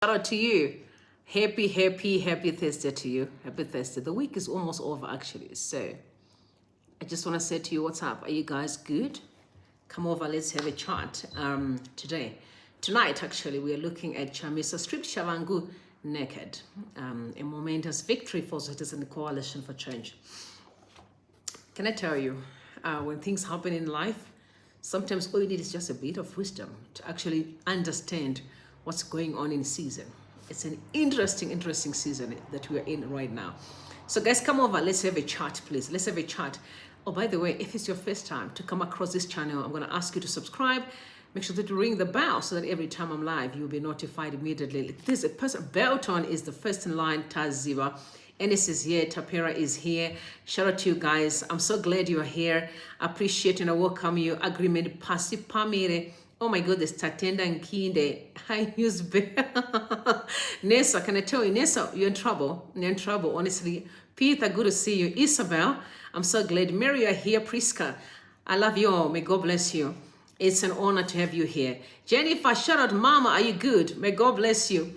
Shout out to you. Happy Thursday to you. Happy Thursday. The week is almost over actually. So I just want to say to you, what's up? Are you guys good? Come over, let's have a chat Tonight, actually, we are looking at Chamisa stripped Tshabangu naked. A momentous victory for Citizen Coalition for Change. Can I tell you, when things happen in life, sometimes all you need is just a bit of wisdom to actually understand what's going on in season. It's an interesting season that we are in right now. So guys, come over, let's have a chat, please. Let's have a chat. Oh, by the way, if it's your first time to come across this channel, I'm going to ask you to subscribe. Make sure that you ring the bell so that every time I'm live, you'll be notified immediately. There's a person, Belton is the first in line, Taziba. Ennis is here, Tapera is here. Shout out to you guys. I'm so glad you're here. I appreciate and I welcome you. Agreement Pasi Pamire. Oh my goodness, Tatenda and Kinde. Hi, news. Nessa, can I tell you, Nessa, you're in trouble. You're in trouble, honestly. Peter, good to see you. Isabel, I'm so glad. Mary, you're here. Priska, I love you all. May God bless you. It's an honor to have you here. Jennifer, shout out, Mama, are you good? May God bless you.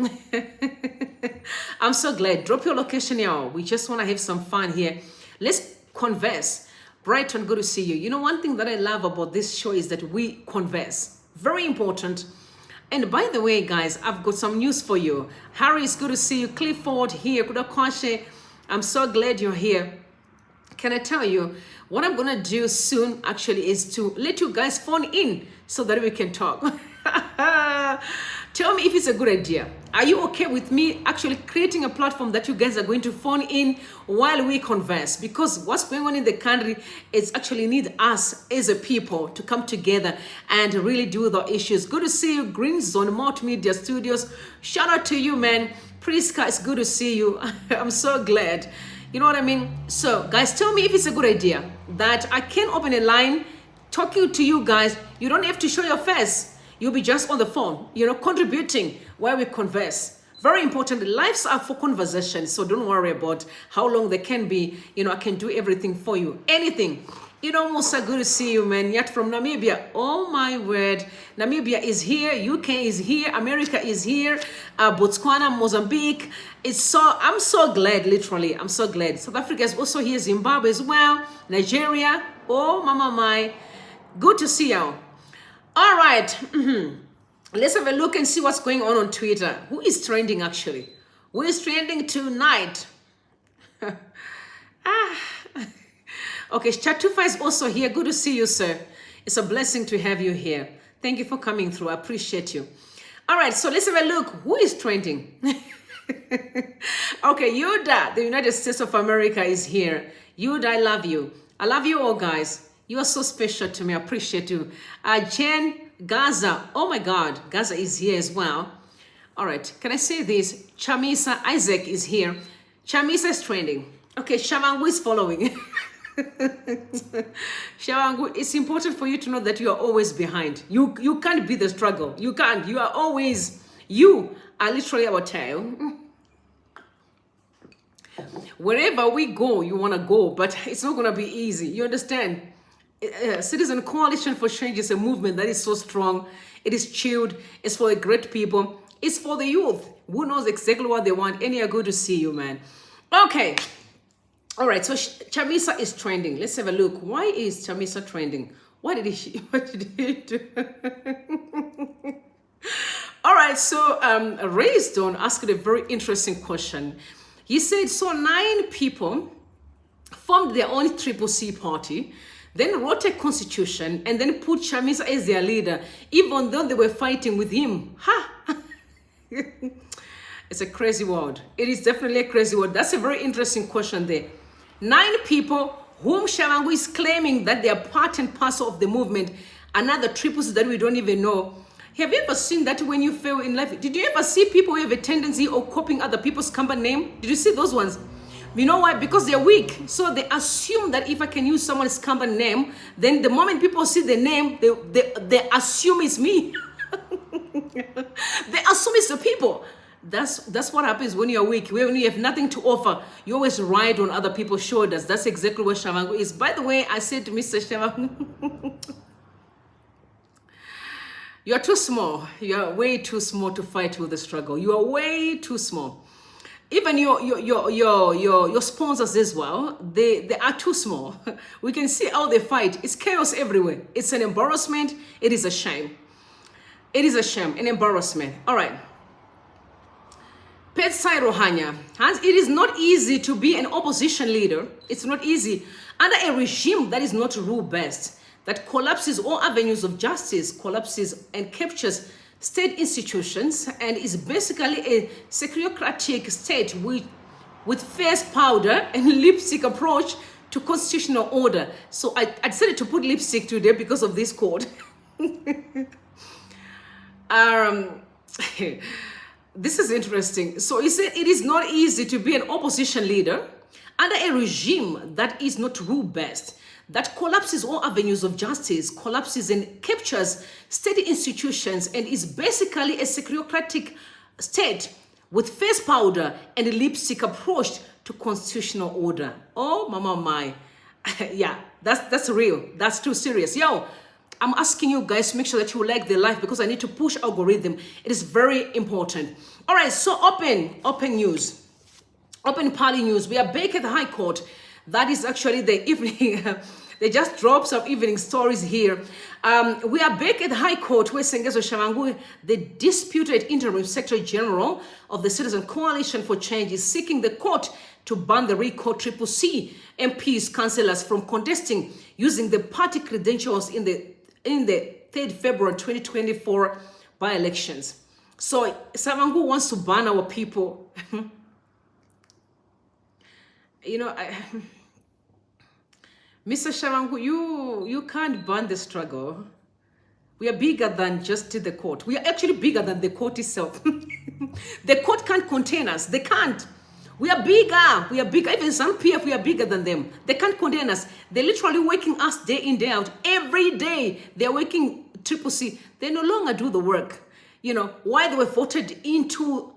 I'm so glad. Drop your location, y'all. We just want to have some fun here. Let's converse. Brighton, good to see you. You know, one thing that I love about this show is that we converse. Very important. And by the way, guys, I've got some news for you. Harry, it's good to see you. Clifford here. Kudakoshe, I'm so glad you're here. Can I tell you, what I'm going to do soon actually is to let you guys phone in so that we can talk. Tell me if it's a good idea. Are you okay with me actually creating a platform that you guys are going to phone in while we converse? Because what's going on in the country is actually need us as a people to come together and really deal with our issues. Good to see you, Green Zone Multimedia Studios. Shout out to you, man. Priska, it's good to see you. I'm so glad. You know what I mean? So, guys, tell me if it's a good idea that I can open a line talking to you guys. You don't have to show your face. You'll be just on the phone, you know, contributing while we converse. Very important. Lives are for conversation, so don't worry about how long they can be. You know, I can do everything for you. Anything. You know, Musa, good to see you, man. Yet from Namibia. Oh, my word. Namibia is here. UK is here. America is here. Botswana, Mozambique. I'm so glad, literally. I'm so glad. South Africa is also here. Zimbabwe as well. Nigeria. Oh, mama, my. Good to see you. All right, let's have a look and see what's going on Twitter. Who is trending actually? Who is trending tonight? Okay, Chatufa is also here. Good to see you, sir. It's a blessing to have you here. Thank you for coming through. I appreciate you. All right, so let's have a look. Who is trending? Okay, Yuda, the United States of America is here. Yuda, I love you. I love you all, guys. You are so special to me. I appreciate you. Jen, Gaza. Oh my God. Gaza is here as well. All right. Can I say this? Chamisa, Isaac is here. Chamisa is trending. Okay. Tshabangu is following. Tshabangu, it's important for you to know that you are always behind. You can't be the struggle. You can't. You are literally our tail. Wherever we go, you want to go, but it's not going to be easy. You understand? Citizen Coalition for Change is a movement that is so strong. It is chilled. It's for the great people. It's for the youth who knows exactly what they want. And you're good to see you, man. Okay. All right. So Chamisa is trending. Let's have a look. Why is Chamisa trending? What did he do? All right. So Raysdon asked a very interesting question. He said, so 9 people formed their own CCC party, then wrote a constitution and then put Chamisa as their leader, even though they were fighting with him. Ha! It's a crazy world. It is definitely a crazy world. That's a very interesting question there. 9 people whom Tshabangu is claiming that they are part and parcel of the movement, another triples that we don't even know. Have you ever seen that when you fail in life? Did you ever see people who have a tendency of copying other people's company name? Did you see those ones? You know why? Because they're weak. So they assume that if I can use someone's company name, then the moment people see the name, they assume it's me. They assume it's the people. That's what happens when you're weak. When you have nothing to offer, you always ride on other people's shoulders. That's exactly what Tshabangu is. By the way, I said to Mr. Tshabangu, You are too small. You are way too small to fight with the struggle. You are way too small. Even your sponsors as well, they are too small. We can see how they fight. It's chaos everywhere. It's an embarrassment. It is a shame. It is a shame, an embarrassment. All right. Petsai Rohanya, it is not easy to be an opposition leader. It's not easy under a regime that is not rule-based, that collapses all avenues of justice, collapses and captures state institutions, and is basically a securocratic state with face powder and lipstick approach to constitutional order. So I decided to put lipstick today because of this quote. This is interesting. So he said it is not easy to be an opposition leader under a regime that is not rule-based, that collapses all avenues of justice, collapses and captures state institutions, and is basically a securocratic state with face powder and a lipstick approach to constitutional order. Oh, mama my. Yeah, that's real. That's too serious. Yo, I'm asking you guys to make sure that you like the live because I need to push algorithm. It is very important. All right, so open news. Open party news. We are back at the High Court. That is actually the evening. They just dropped some evening stories here. We are back at the High Court where Sengezo Tshabangu, the disputed interim Secretary General of the Citizen Coalition for Change, is seeking the court to ban the recall CCC MPs, councillors from contesting using the party credentials in the 3rd February 2024 by-elections. So Tshabangu wants to ban our people. You know, Mr. Tshabangu, you can't ban the struggle. We are bigger than just the court. We are actually bigger than the court itself. The court can't contain us. They can't. We are bigger. We are bigger. Even Zanu PF, we are bigger than them. They can't contain us. They're literally working us day in, day out. Every day, they're working CCC. They no longer do the work. You know, why they were voted into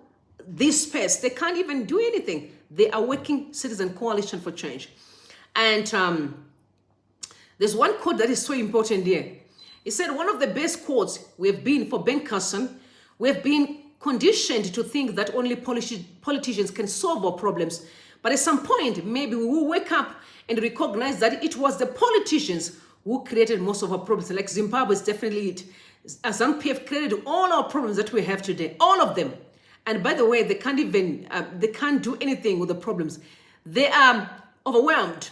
this space, they can't even do anything. They are working Citizen Coalition for Change. And there's one quote that is so important here. He said, one of the best quotes we have been for Ben Carson, we have been conditioned to think that only politicians can solve our problems. But at some point, maybe we will wake up and recognize that it was the politicians who created most of our problems. Like Zimbabwe is definitely it. Zanu PF created all our problems that we have today, all of them. And by the way, they can't even, they can't do anything with the problems. They are overwhelmed.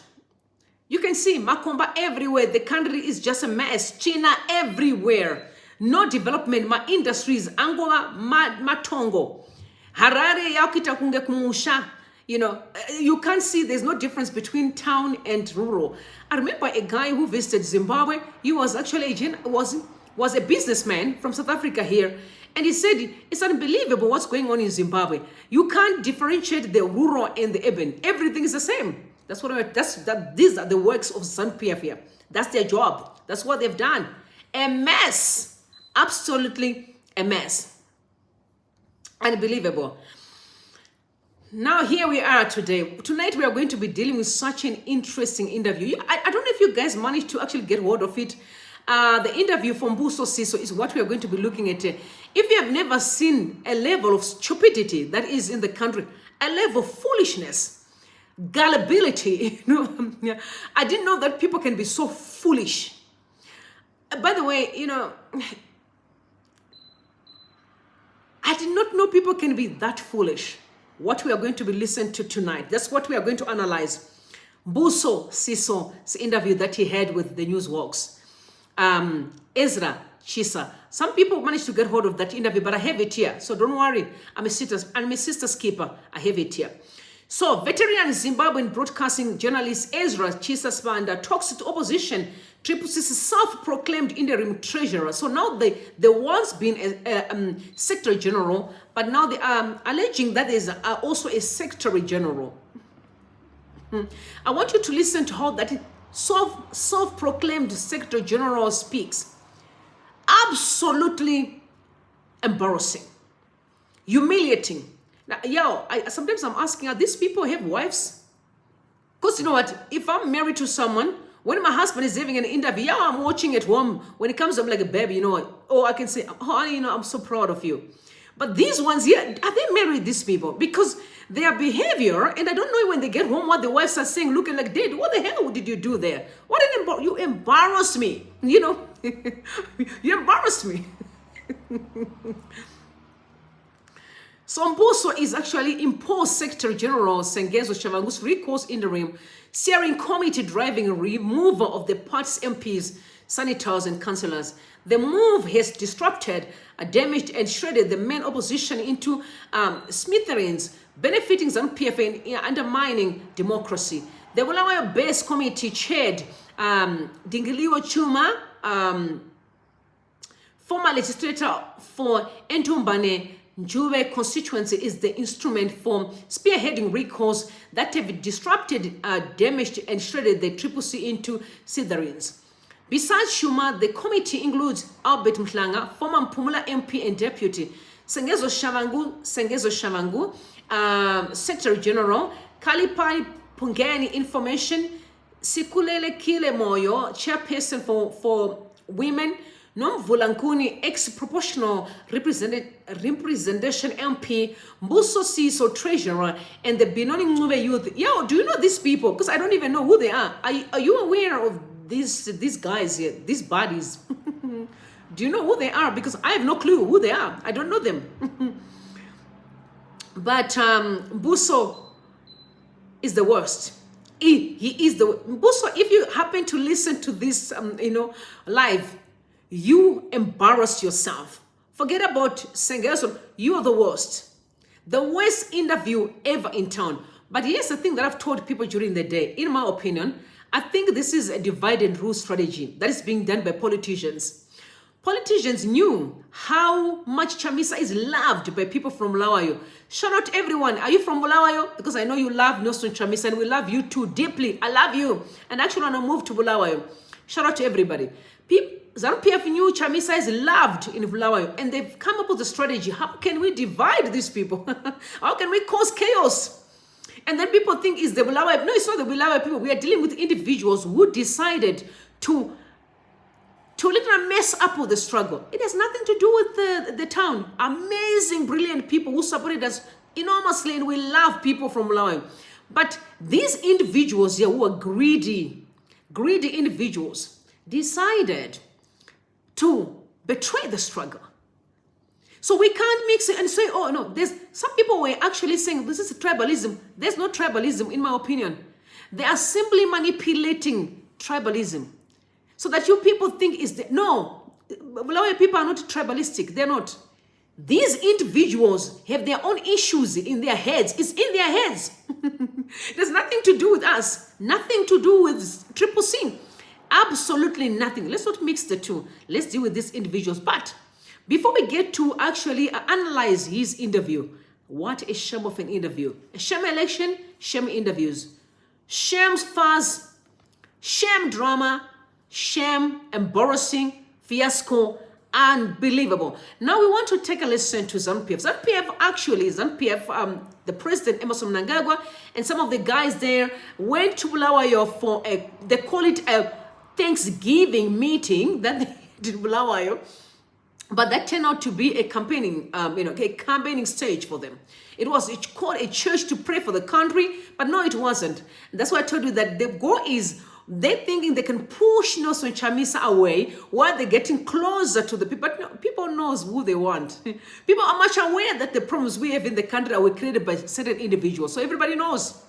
You can see Makomba everywhere. The country is just a mess. China everywhere. No development. My industries, Angola, Matongo. Harare yakita kunge kumusha. You know, you can't see there's no difference between town and rural. I remember a guy who visited Zimbabwe. He was actually was a businessman from South Africa here. And he said, it's unbelievable what's going on in Zimbabwe. You can't differentiate the rural and the urban. Everything is the same. That's what these are the works of Zanu PF here. That's their job. That's what they've done. A mess. Absolutely a mess. Unbelievable. Now here we are today. Tonight we are going to be dealing with such an interesting interview. I don't know if you guys managed to actually get hold of it. The interview from Mbuso Siso is what we are going to be looking at. If you have never seen a level of stupidity that is in the country, a level of foolishness, gullibility, you know, I didn't know that people can be so foolish. By the way, you know, I did not know people can be that foolish. What we are going to be listening to tonight, that's what we are going to analyze. Mbuso Siso's interview that he had with the Newswalks. Ezra, Tshisa. Some people managed to get hold of that interview, but I have it here. So don't worry. I'm a sister's keeper. I have it here. So veteran Zimbabwean broadcasting journalist Ezra Tshisa Sibanda talks to opposition. CCC's self-proclaimed interim treasurer. So now they once been a secretary general, but now they are alleging that there's also a secretary general. I want you to listen to how that self-proclaimed secretary general speaks. Absolutely embarrassing, humiliating. Now, sometimes I'm asking, are these people have wives? Because you know what? If I'm married to someone When my husband is having an interview, yeah, I'm watching at home. When it comes up like a baby, you know, oh, I can say, honey, you know, I'm so proud of you. But these ones here, are they married, these people? Because their behavior, and I don't know when they get home what the wives are saying, looking like, Dad, what the hell did you do there? You embarrassed me, you know? You embarrassed me. So Mbuso is actually imposed Secretary General Sengezo Tshabangu's recourse interim, steering committee driving removal of the party's MPs, senators and councillors. The move has disrupted, damaged and shredded the main opposition into smithereens, benefiting Zanu PF and undermining democracy. The Bulawayo-based committee chaired Dingilizwe Tshuma, former legislator for Entumbane-Njube constituency, is the instrument for spearheading recalls that have disrupted, damaged and shredded the CCC into smithereens. Besides Tshuma, the committee includes Albert Mhlanga, former Pumula MP and deputy, Sengezo Tshabangu, Secretary General, Kalipai Pungani Information, Sikulele Kile Moyo, Chairperson for Women, Nomvulankuni, ex-proportional representation MP, Mbuso Siso, Treasurer, and the Mbuso youth. Yo, do you know these people? Because I don't even know who they are. Are you aware of these guys here, these bodies? Do you know who they are? Because I have no clue who they are. I don't know them. But Mbuso is the worst. He is the Mbuso. If you happen to listen to this, live, you embarrass yourself. Forget about Sengezo. You are the worst. The worst interview ever in town. But here's the thing that I've told people during the day. In my opinion, I think this is a divide and rule strategy that is being done by politicians. Politicians knew how much Chamisa is loved by people from Bulawayo. Shout out everyone. Are you from Bulawayo? Because I know you love Nelson Chamisa and we love you too deeply. I love you. And actually want to move to Bulawayo. Shout out to everybody. Zanu PF knew Chamisa is loved in Bulawayo, and they've come up with a strategy. How can we divide these people? How can we cause chaos? And then people think it's the Bulawayo. No, it's not the Bulawayo people. We are dealing with individuals who decided to literally mess up with the struggle. It has nothing to do with the town. Amazing, brilliant people who supported us enormously, and we love people from Bulawayo. But these individuals here who are greedy individuals decided to betray the struggle. So we can't mix it and say, oh no, there's some people were actually saying this is tribalism. There's no tribalism in my opinion. They are simply manipulating tribalism so that you people think no, Bulawayo people are not tribalistic. They're not. These individuals have their own issues in their heads. It's in their heads. There's nothing to do with us. Nothing to do with CCC. Absolutely nothing. Let's not mix the two. Let's deal with these individuals. But before we get to actually analyze his interview, what a shame of an interview. A shame election, shame interviews. Shame fuss, shame drama, shame, embarrassing, fiasco, unbelievable. Now we want to take a listen to Zanu PF. Zanu PF, the president, Emerson Mnangagwa, and some of the guys there went to Bulawayo for they call it a Thanksgiving meeting that they did in Bulawayo, but that turned out to be a campaigning, a campaigning stage for them. It's called a church to pray for the country, but no, it wasn't. That's why I told you that the goal is they're thinking they can push Nelson Chamisa away while they're getting closer to the people. But no, people knows who they want. People are much aware that the problems we have in the country are created by certain individuals. So everybody knows.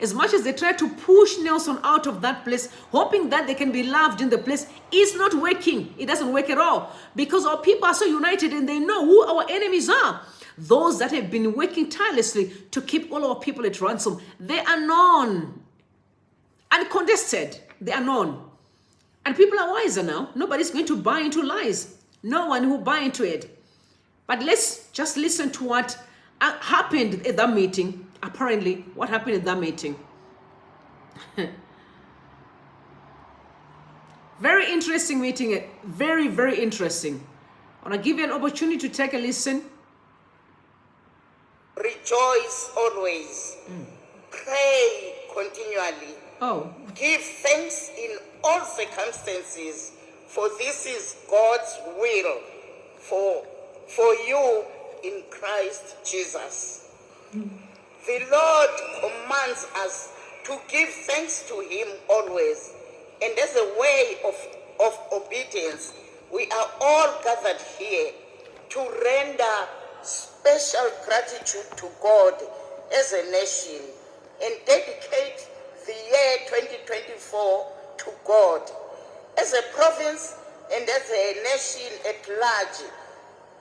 As much as they try to push Nelson out of that place, hoping that they can be loved in the place, it's not working. It doesn't work at all. Because our people are so united and they know who our enemies are. Those that have been working tirelessly to keep all our people at ransom, they are known. Uncontested, they are known. And people are wiser now. Nobody's going to buy into lies. No one will buy into it. But let's just listen to what happened at that meeting. Apparently, what happened at that meeting. Very interesting meeting. Very, very interesting. I want to give you an opportunity to take a listen. Rejoice always. Pray continually. Oh. Give thanks in all circumstances, for this is God's will for you in Christ Jesus. The Lord commands us to give thanks to him always, and as a way of obedience, we are all gathered here to render special gratitude to God as a nation and dedicate the year 2024 to God. As a province and as a nation at large,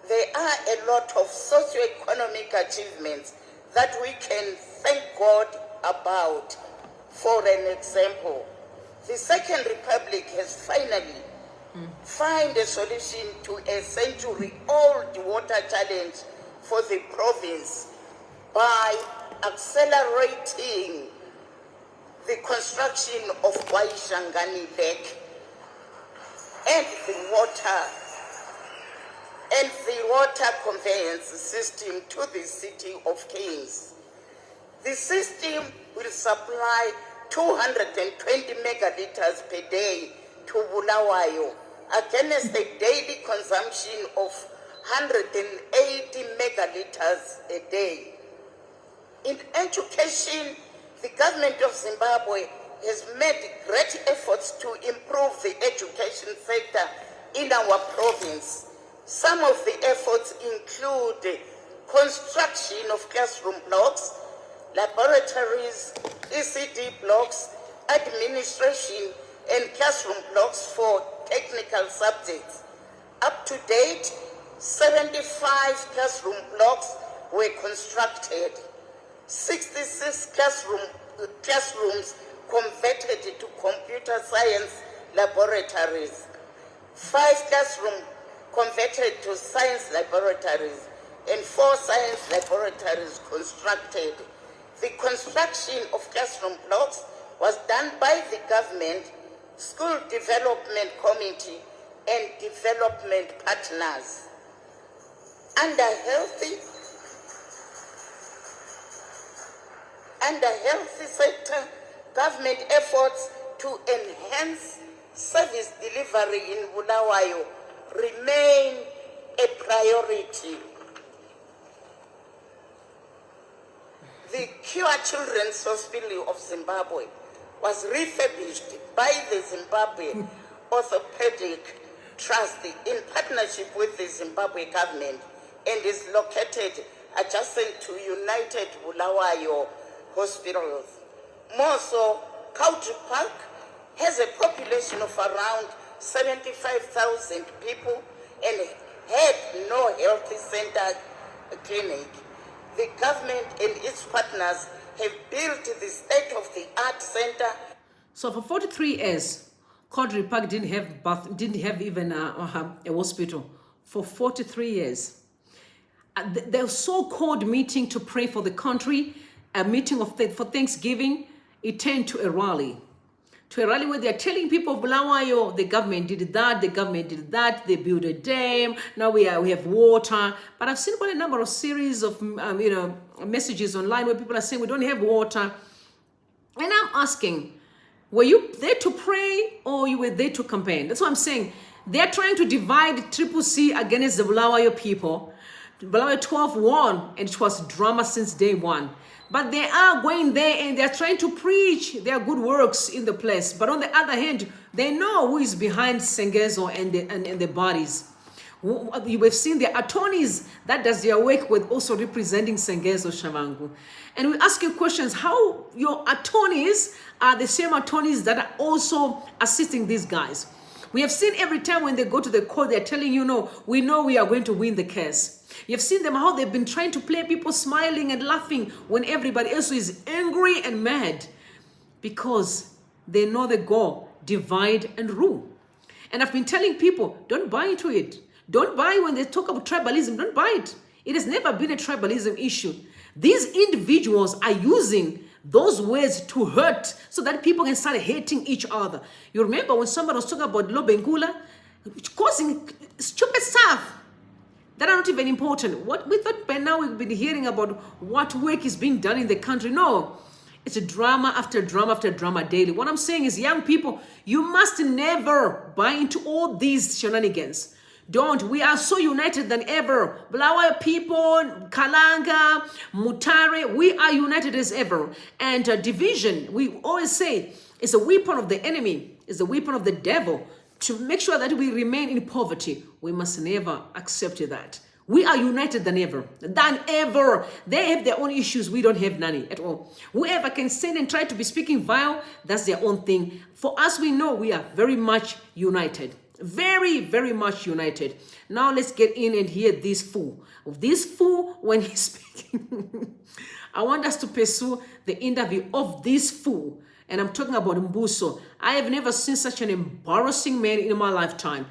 there are a lot of socio-economic achievements that we can thank God about. For an example, the Second Republic has finally found a solution to a century-old water challenge for the province by accelerating the construction of Waishangani Lake and the water conveyance system to the City of Kings. The system will supply 220 megaliters per day to Bulawayo against a daily consumption of 180 megaliters a day. In education, the government of Zimbabwe has made great efforts to improve the education sector in our province. Some of the efforts include construction of classroom blocks, laboratories, ECD blocks, administration, and classroom blocks for technical subjects. Up to date, 75 classroom blocks were constructed, 66 classrooms converted to computer science laboratories, 5 classrooms converted to science laboratories, and 4 science laboratories constructed. The construction of classroom blocks was done by the government, school development committee, and development partners. Under healthy sector, government efforts to enhance service delivery in Bulawayo remain a priority. The Cure Children's Hospital of Zimbabwe was refurbished by the Zimbabwean Orthopedic Trust in partnership with the Zimbabwe government and is located adjacent to United Bulawayo Hospitals. More so, Country Park has a population of around 75,000 people and had no health center clinic. The government and its partners have built the state-of-the-art center. So for 43 years, Country Park didn't have even a hospital. For 43 years. The so-called meeting to pray for the country, a meeting for Thanksgiving, it turned to a rally. To a rally where they're telling people of Bulawayo, the government did that, they built a dam, now we have water. But I've seen quite a number of series of messages online where people are saying we don't have water. And I'm asking, were you there to pray or you were there to campaign? That's what I'm saying. They're trying to divide CCC against the Bulawayo people. Bulawayo 12 won, and it was drama since day one. But they are going there and they're trying to preach their good works in the place. But on the other hand, they know who is behind Sengezo and the bodies. You have seen the attorneys that does their work with also representing Sengezo Tshabangu. And we ask you questions, how your attorneys are the same attorneys that are also assisting these guys. We have seen every time when they go to the court, they're telling you, no, we know we are going to win the case. You've seen them, how they've been trying to play people smiling and laughing when everybody else is angry and mad because they know the goal, divide and rule. And I've been telling people, don't buy into it. Don't buy when they talk about tribalism. Don't buy it. It has never been a tribalism issue. These individuals are using those words to hurt so that people can start hating each other. You remember when somebody was talking about Lobenkula, causing stupid stuff that are not even important. What we thought by now we've been hearing about what work is being done in the country. No, It's a drama after drama after drama daily. What I'm saying is, young people, you must never buy into all these shenanigans. Don't. We are so united than ever. Bulawayo people, Kalanga, Mutare, we are united as ever. And division, we always say, is a weapon of the enemy, is a weapon of the devil. To make sure that we remain in poverty, we must never accept that. We are united than ever. They have their own issues. We don't have none at all. Whoever can stand and try to be speaking vile, that's their own thing. For us, we know we are very much united. Very, very much united. Now let's get in and hear this fool. This fool, when he's speaking, I want us to pursue the interview of this fool. And I'm talking about Mbuso. I have never seen such an embarrassing man in my lifetime.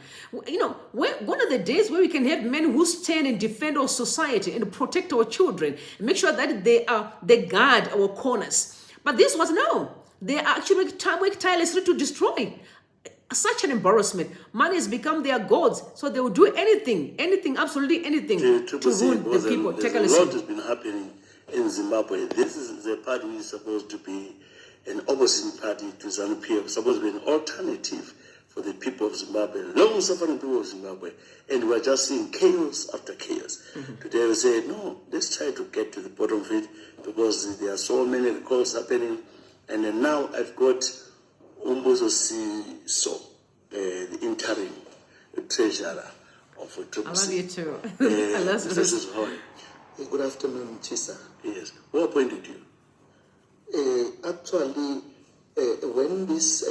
You know, one of the days where we can have men who stand and defend our society and protect our children, and make sure that they guard our corners. But this was no. They are actually work tirelessly to destroy. Such an embarrassment. Money has become their gods, so they will do anything, absolutely anything to ruin the people. Take a listen. A lot has been happening in Zimbabwe. This is the party which is supposed to be an opposite party to Zanu PF, supposed to be an alternative for the people of Zimbabwe, long-suffering people of Zimbabwe. And we're just seeing chaos after chaos. Today we say, no, let's try to get to the bottom of it, because there are so many recalls happening. And then now I've got Mbuso Siso, the interim treasurer of Tshisa. I love you too. I love you. This is Hoy. Good afternoon, Tshisa. Yes. Who appointed you? Actually, when this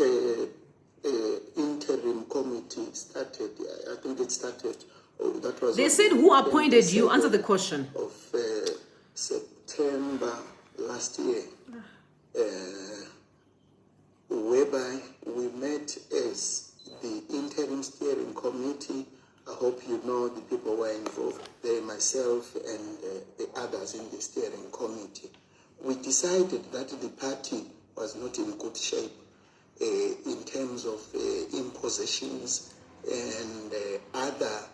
interim committee started, I think it started, that was... They said who appointed you? Answer the question. Of September last year. Whereby we met as the interim steering committee. I hope you know the people who were involved there, myself and the others in the steering committee. We decided that the party was not in good shape in terms of impositions and other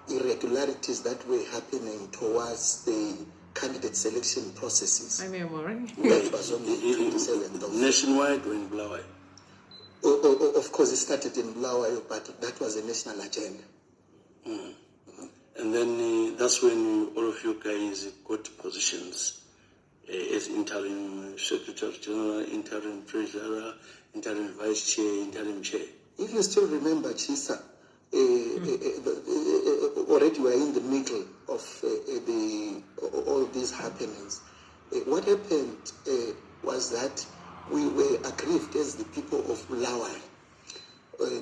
irregularities that were happening towards the candidate selection processes. I'm memory. That was on the 27th of... Nationwide or in Bulawayo? Of course, it started in Bulawayo, but that was a national agenda. And then that's when all of you guys got positions as interim secretary general, interim treasurer, interim vice chair, interim chair. If you still remember, Tshisa, already we are in the middle of all these happenings. What happened was that we were aggrieved as the people of Bulawayo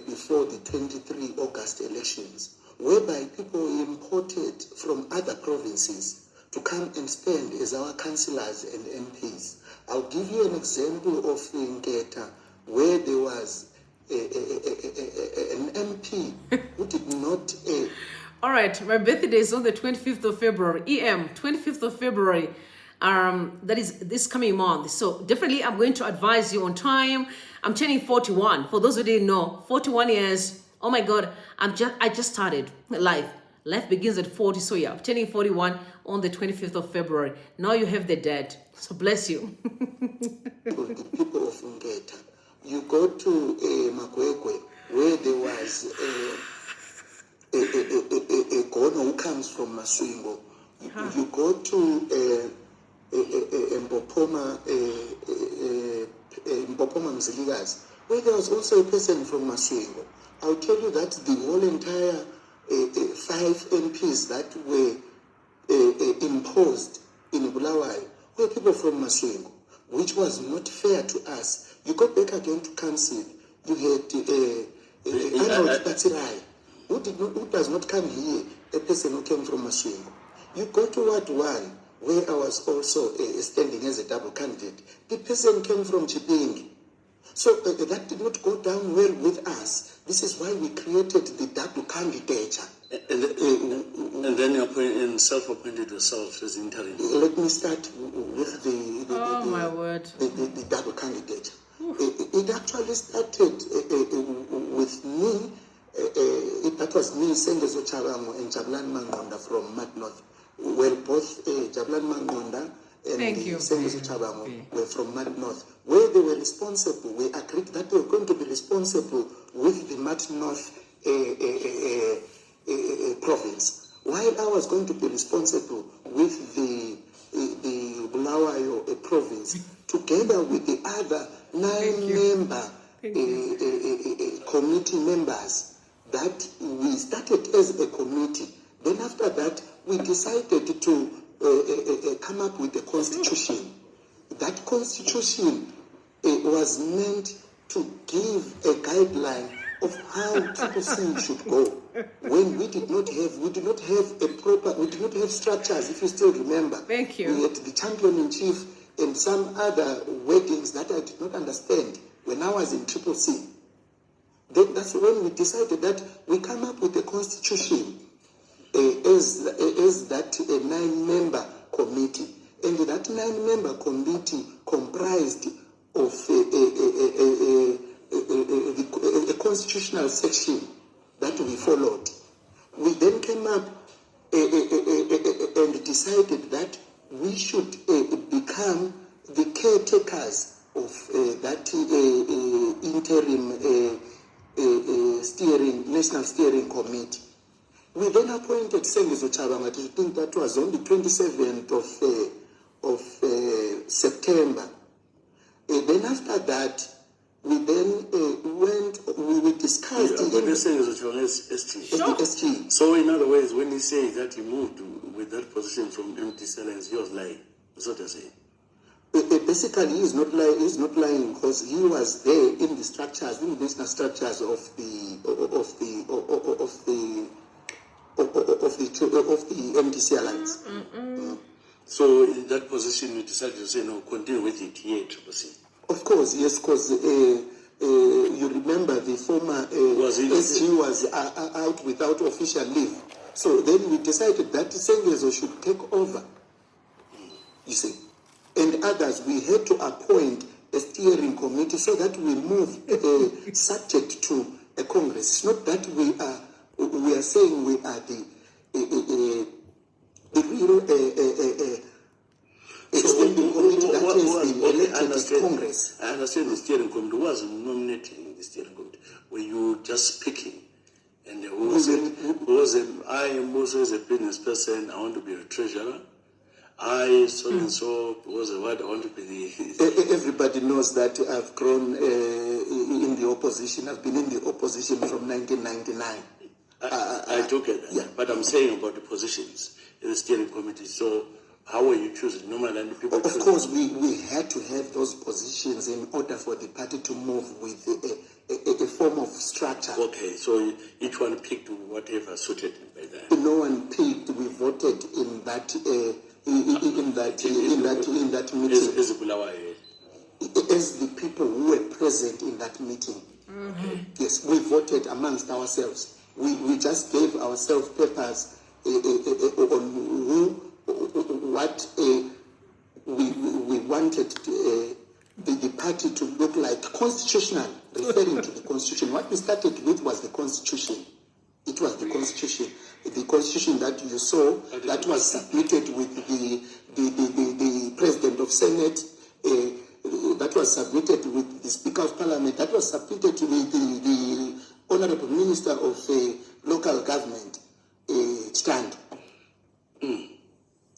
before the 23 August elections, whereby people were imported from other provinces to come and stand as our councillors and MPs. I'll give you an example of Ngeta, where there was an MP who did not... All right, my birthday is on the 25th of February, 25th of February. That is this coming month. So definitely I'm going to advise you on time. I'm turning 41. For those who didn't know, 41 years. Oh my God, I just started life. Life begins at 40. So yeah, I'm turning 41 on the 25th of February. Now you have the dead. So bless you. The people of Ngeta. You go to Magwegwe, where there was a Gono who comes from Maswingo. You go to Mbopoma Mziligas, where there was also a person from Maswingo. I'll tell you that the whole entire 5 MPs that were imposed in Bulawayo were people from Maswingo, which was not fair to us. You go back again to council, you had Arnold Batsirai, who does not come here, a person who came from Maswingo. You go to Ward 1, where I was also standing as a double candidate. The person came from Chipingi. So that did not go down well with us. This is why we created the double candidature. And then you self-appointed yourself as interim. Let me start with the double candidature. It actually started with me. That was me, Sengezo Tshabangu, and Zimbabwean from Mad North. Were both both Jabulani Mangqonda and Thank you. Sengezo Tshabangu were from Mad North, where they were responsible. We agreed that they were going to be responsible with the Mad North province, while I was going to be responsible with the Bulawayo province, together with the other 9-member committee members. That we started as a committee. Then after that, we decided to come up with a constitution. That constitution was meant to give a guideline of how CCC should go. When we did not have structures. If you still remember, Thank you. We had the champion in chief and some other wordings that I did not understand when I was in CCC. Then that's when we decided that we come up with a constitution as that 9-member committee, and that 9-member committee comprised of a constitutional section that we followed. We then came up and decided that we should become the caretakers of that interim national steering committee. We then appointed Sengezo Tshabangu. I think that was on the 27th of September. Then after that, we then we discussed SG. So in other words, when he says that he moved with that position from empty silence, he was lying. That's what you're saying. Basically, he's not lying because he was there in the structures, in the national structures of the MDC alliance. So in that position, you decided to say no, continue with it here, CCC. Of course, yes, because you remember the former SG was out without official leave. So then we decided that Sengezo should take over. You see. And others, we had to appoint a steering committee so that we move subject to a Congress. It's not that we are saying we are the real standing committee that has been elected Congress. I understand the steering committee. Who was nominating the steering committee? Were you just speaking? And who was it? I am also as a business person, I want to be a treasurer. I so and so was a word I want to be the. Everybody knows that I've grown in the opposition. I've been in the opposition from 1999. I do get that, yeah. But I'm saying about the positions in the steering committee. So how were you choosing? Normally, people. Of course, we had to have those positions in order for the party to move with a form of structure. Okay, so each one picked whatever suited by that. No one picked. We voted in that. In that meeting, as the people who were present in that meeting. Yes, we voted amongst ourselves. We just gave ourselves papers on what we wanted the party to look like, constitutional, referring to the constitution. What we started with was the constitution. It was the constitution. The constitution that you saw, that was submitted with the president of Senate, that was submitted with the Speaker of Parliament, that was submitted with the Honorable Minister of Local Government, Stand,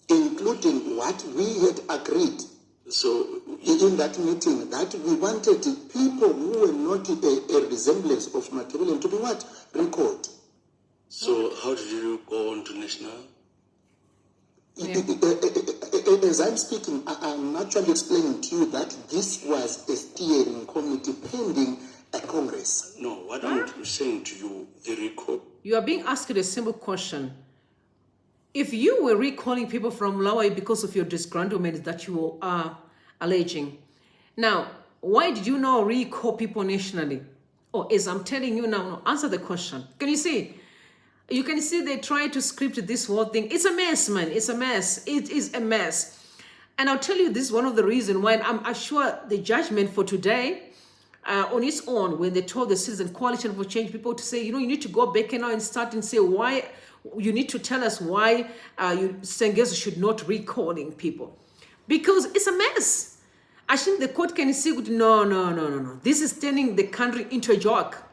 including what we had agreed. So in that meeting, that we wanted people who were not a resemblance of Machiavellian to be what? Recalled. So how did you go on to national? As I'm speaking, I'm actually explaining to you that this was a steering committee pending a Congress. No, what I'm saying to you, the recall. You are being asked a simple question. If you were recalling people from Bulawayo because of your disgruntlement that you are alleging, now, why did you not recall people nationally? Or as I'm telling you now, answer the question. Can you see? You can see they try to script this whole thing. It's a mess, man. It's a mess. It is a mess. And I'll tell you, this is one of the reasons why I'm sure the judgment for today on its own, when they told the Citizen Coalition for Change people to say, you know, you need to go back and now and start and say, why You need to tell us why Sengezo should not recalling people. Because it's a mess. I think the court can see, no. This is turning the country into a joke.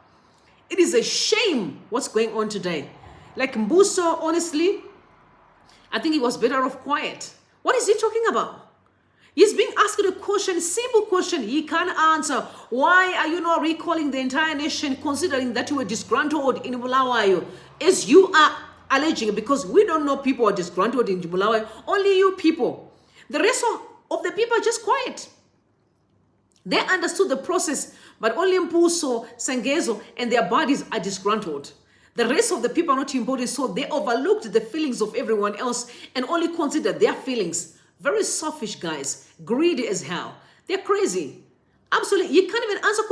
It is a shame what's going on today. Like Mbuso, honestly, I think he was better off quiet. What is he talking about? He's being asked a question, simple question. He can't answer. Why are you not recalling the entire nation, considering that you were disgruntled in Bulawayo, as you are alleging? Because we don't know people are disgruntled in Bulawayo. Only you people. The rest of the people are just quiet. They understood the process, but only Mbuso, Sengezo, and their bodies are disgruntled. The rest of the people are not important, so they overlooked the feelings of everyone else and only considered their feelings. Very selfish guys, greedy as hell. They're crazy. Absolutely, you can't even answer.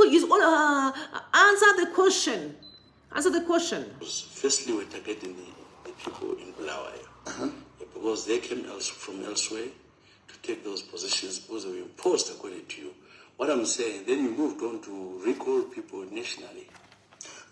Answer the question. Answer the question. Firstly, we're targeting the people in Bulawayo because they came from elsewhere to take those positions because they were imposed according to you. What I'm saying, then you moved on to recall people nationally.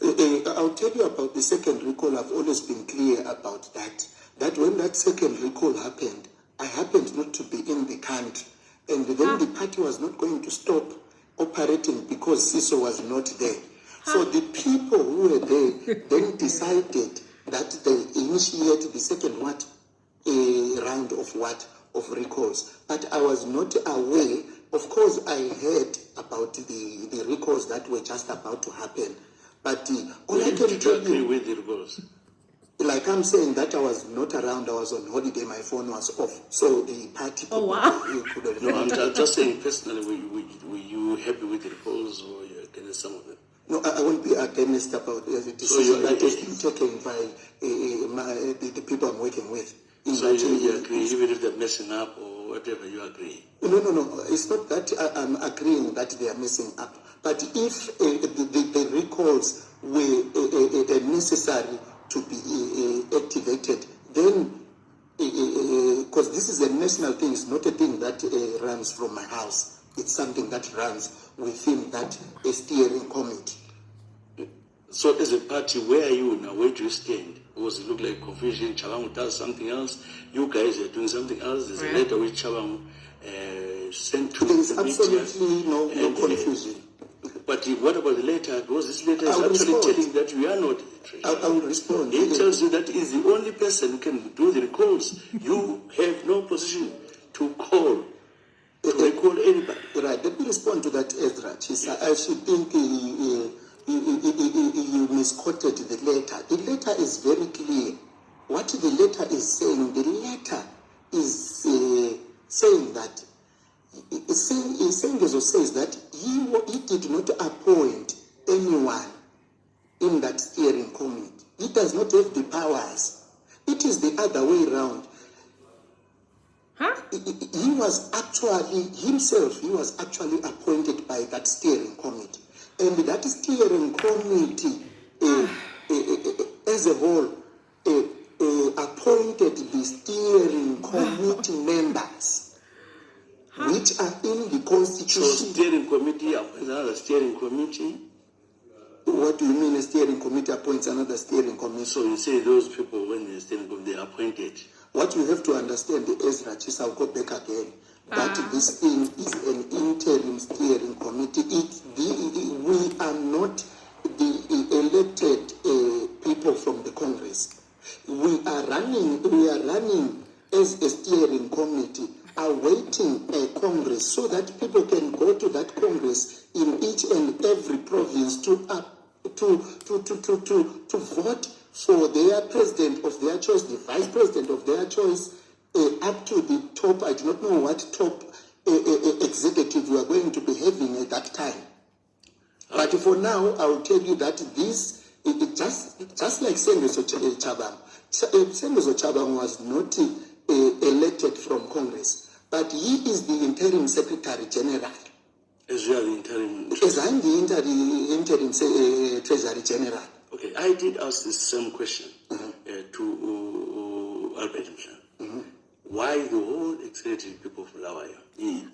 I'll tell you about the second recall. I've always been clear about that. That when that second recall happened, I happened not to be in the country. And then the party was not going to stop operating because Siso was not there. So the people who were there then decided that they initiate the second round of recalls. But I was not aware. Of course, I heard about the recalls that were just about to happen. But all I can tell you, with the recalls? Like I'm saying that I was not around, I was on holiday, my phone was off. So the party could not. No, I'm just saying personally, were you happy with the recalls or you're against some of them? No, I won't be against about the decision that has been taken by the people I'm working with. So you agree, even if they're messing up or whatever, you agree? No. It's not that I'm agreeing that they are messing up. But if the recalls were necessary to be activated, then, because this is a national thing, it's not a thing that runs from my house. It's something that runs within that steering committee. So as a party, where are you now? Where do you stand? Because it look like confusion. Tshabangu does something else. You guys are doing something else. There's a letter which Tshabangu sent to the media. There is absolutely no confusion. But what about the letter? Because this letter is actually telling that we are not the treasurer. I will respond. It tells you that is the only person who can do the recalls. You have no position to call, to recall anybody. Right, let me respond to that, Ezra. Tshisa. I should think you misquoted the letter. The letter is very clear. What the letter is saying, the letter is saying that Sengezo says that he did not appoint anyone in that steering committee. He does not have the powers. It is the other way around. He was actually appointed by that steering committee. And that steering committee as a whole appointed the steering committee members which are in the constitution. So steering committee appoints another steering committee? What do you mean a steering committee appoints another steering committee? So you say those people, when the steering committee, they are appointed. What you have to understand, Ezra, Tshisa, I'll go back again, that this thing is an interim steering committee. We are not the elected people from the Congress. We are running as a steering committee, awaiting a Congress so that people can go to that Congress in each and every province to vote for their president of their choice, the vice president of their choice, up to the top. I do not know what top executive we are going to be having at that time. But for now, I will tell you that this, just like Sengezo Tshabangu. Sengezo Tshabangu was not elected from Congress, but he is the interim secretary general. As you are the interim? As I'm the interim treasury general. Okay, I did ask the same question to Albert Mhlanga. Why the whole executive people of Bulawayo?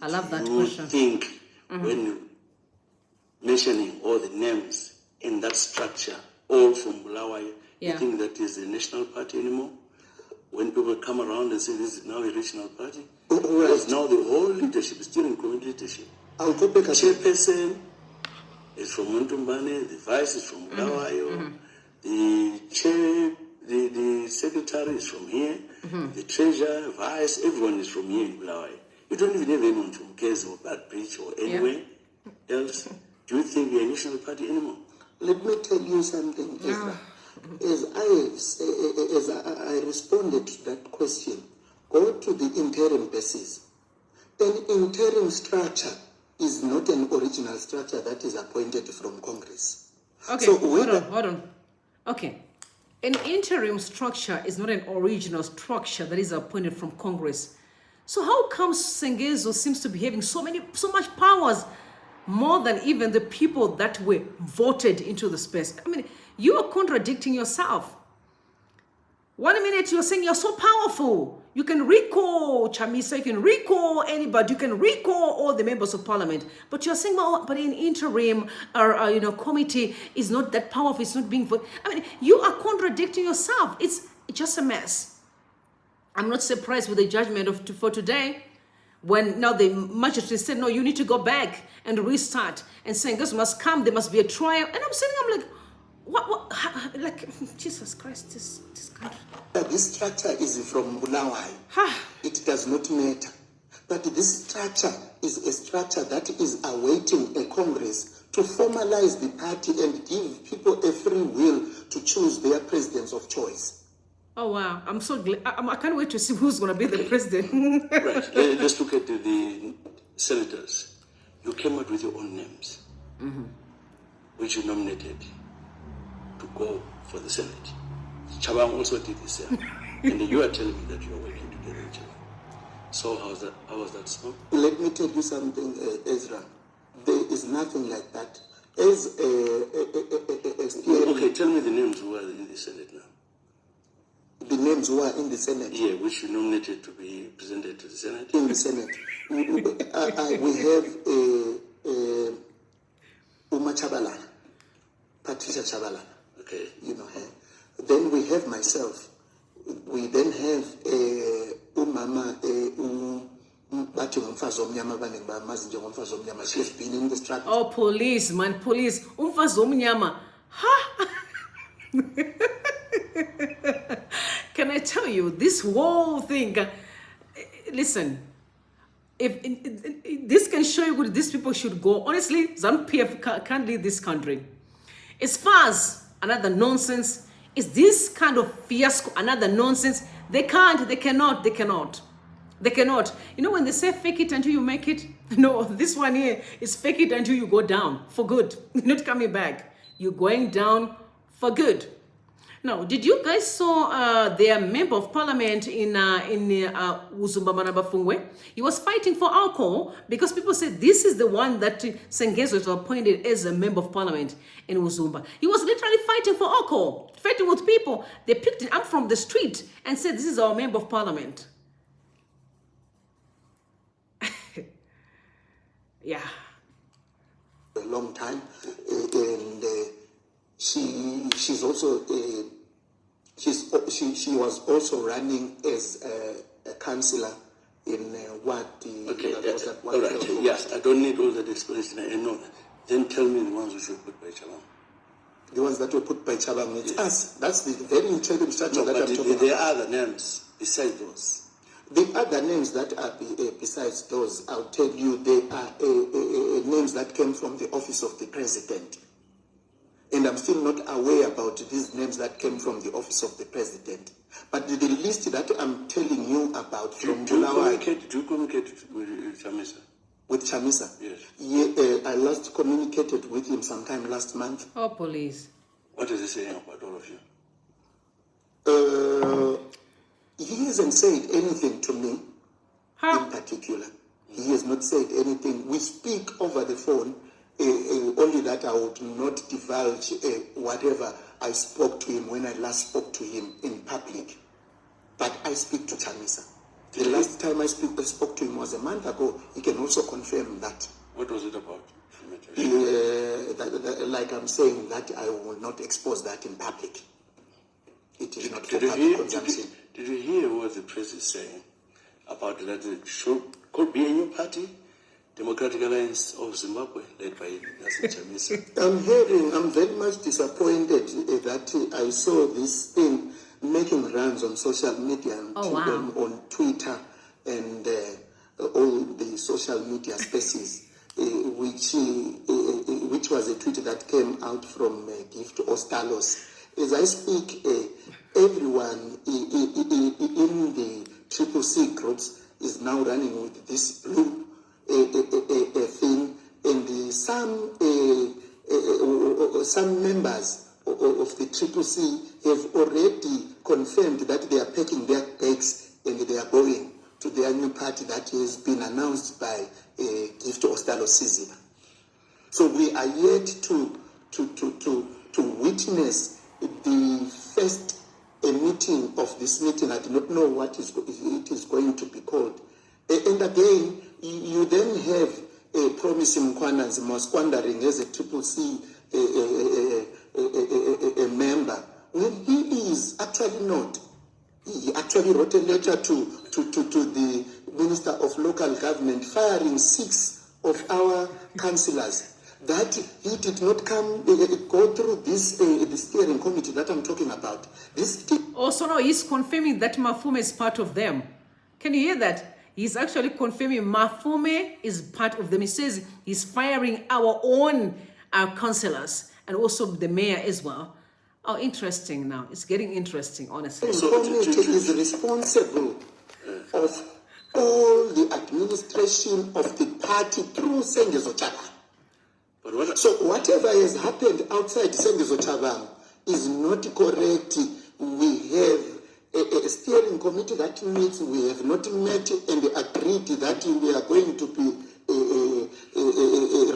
I love that question. You think when mentioning all the names in that structure, all from Bulawayo, Yeah. You think that is a national party anymore? When people come around and say this is now a regional party, because now the whole leadership is still in community leadership. I'll go back. Chairperson is from Entumbane, the vice is from Bulawayo, the chair, the secretary is from here, the treasurer, vice, everyone is from here in Bulawayo. You don't even have anyone from Kez or Bad Beach or anywhere else. Do you think we're a national party anymore? Let me tell you something, Ezra. As I responded to that question, go to the interim basis. An interim structure is not an original structure that is appointed from Congress. Okay, So hold on. Okay. An interim structure is not an original structure that is appointed from Congress. So how come Sengezo seems to be having so much powers, more than even the people that were voted into the space? I mean, you are contradicting yourself. 1 minute you're saying you're so powerful. You can recall Chamisa, you can recall anybody, you can recall all the members of parliament. But you're saying, well, but an interim or committee is not that powerful, it's not being voted. I mean, you are contradicting yourself. It's just a mess. I'm not surprised with the judgment for today, when now the magistrate said, no, you need to go back and restart, and saying this must come, there must be a trial. And I'm like, what like, Jesus Christ, this country. This structure is from Bulawayo. It does not matter. But this structure is a structure that is awaiting a Congress to formalize the party and give people a free will to choose their presidents of choice. Oh, wow. I'm so glad. I can't wait to see who's going to be the president. Right. Let's look at the senators. You came out with your own names, which you nominated to go for the Senate. Tshabangu also did the same. And you are telling me that you are working together with Tshabangu. So how was that smoke? Let me tell you something, Ezra. There is nothing like that. As Okay, tell me the names who are in the Senate now. The names who are in the Senate? Yeah, which you nominated to be presented to the Senate. In the Senate. We have Uma Tshabalala, Patricia Tshabalala. Okay. You know her. Then we have myself. We then have Umama she has been in the struggle. Oh, police, man, police. Umfazi omnyama. Ha! Can I tell you, this whole thing, listen, if this can show you where these people should go. Honestly, Zanu PF can't lead this country. As far as another nonsense, is this kind of fiasco another nonsense? They can't, they cannot. You know when they say fake it until you make it? No, this one here is fake it until you go down for good. You're not coming back. You're going down for good. Now, did you guys saw their member of parliament in Uzumbamana? He was fighting for alcohol because people said this is the one that Sengezo was appointed as a member of parliament in Uzumba. He was literally fighting for alcohol, fighting with people. They picked him up from the street and said, this is our member of parliament. Yeah. A long time, and she's also she was also running as a councillor in what the okay. All right. Yes, I don't need all that explanation. I know that. Then tell me the ones which were put by Tshabangu. The ones that were put by Tshabangu. It's us. That's the very interim structure that I'm talking about. There are other names besides those. The other names that are besides those, I'll tell you, they are names that came from the office of the president. And I'm still not aware about these names that came from the office of the president. But the list that I'm telling you about from Bulawayo... Do you communicate with Chamisa? With Chamisa? Yes. Yeah, I last communicated with him sometime last month. Oh, police. What is he saying about all of you? He hasn't said anything to me in particular. He has not said anything. We speak over the phone, only that I would not divulge whatever I spoke to him when I last spoke to him in public. But I speak to Chamisa. The last time I spoke to him was a month ago. He can also confirm that. What was it about? Like I'm saying that I will not expose that in public. It is not for public consumption. Did you hear what the press is saying about that it could be a new party, Democratic Alliance of Zimbabwe, led by Chamisa? I'm very much disappointed that I saw this thing making rounds on social media, on Twitter and all the social media spaces, which was a tweet that came out from Gift Ostalos. As I speak, everyone in the CCC groups is now running with this blue thing, and some members of the CCC have already confirmed that they are packing their bags and they are going to their new party that has been announced by Gift Ostalos. So we are yet to witness the first meeting of this meeting. I do not know what it is going to be called. And again, you then have Promising Mkwananzi squandering as a CCC a member, when he is actually not. He actually wrote a letter to the Minister of Local Government, firing 6 of our councillors, that he did not go through this the steering committee that I'm talking about. Also, no, he's confirming that Mafume is part of them. Can you hear that? He's actually confirming Mafume is part of them. He says he's firing our own councillors and also the mayor as well. Oh, interesting now. It's getting interesting, honestly. The committee is responsible of all the administration of the party through Sengezo Tshabangu. So whatever has happened outside Sengezo Tshabangu is not correct. We have a steering committee that meets. We have not met and agreed that we are going to be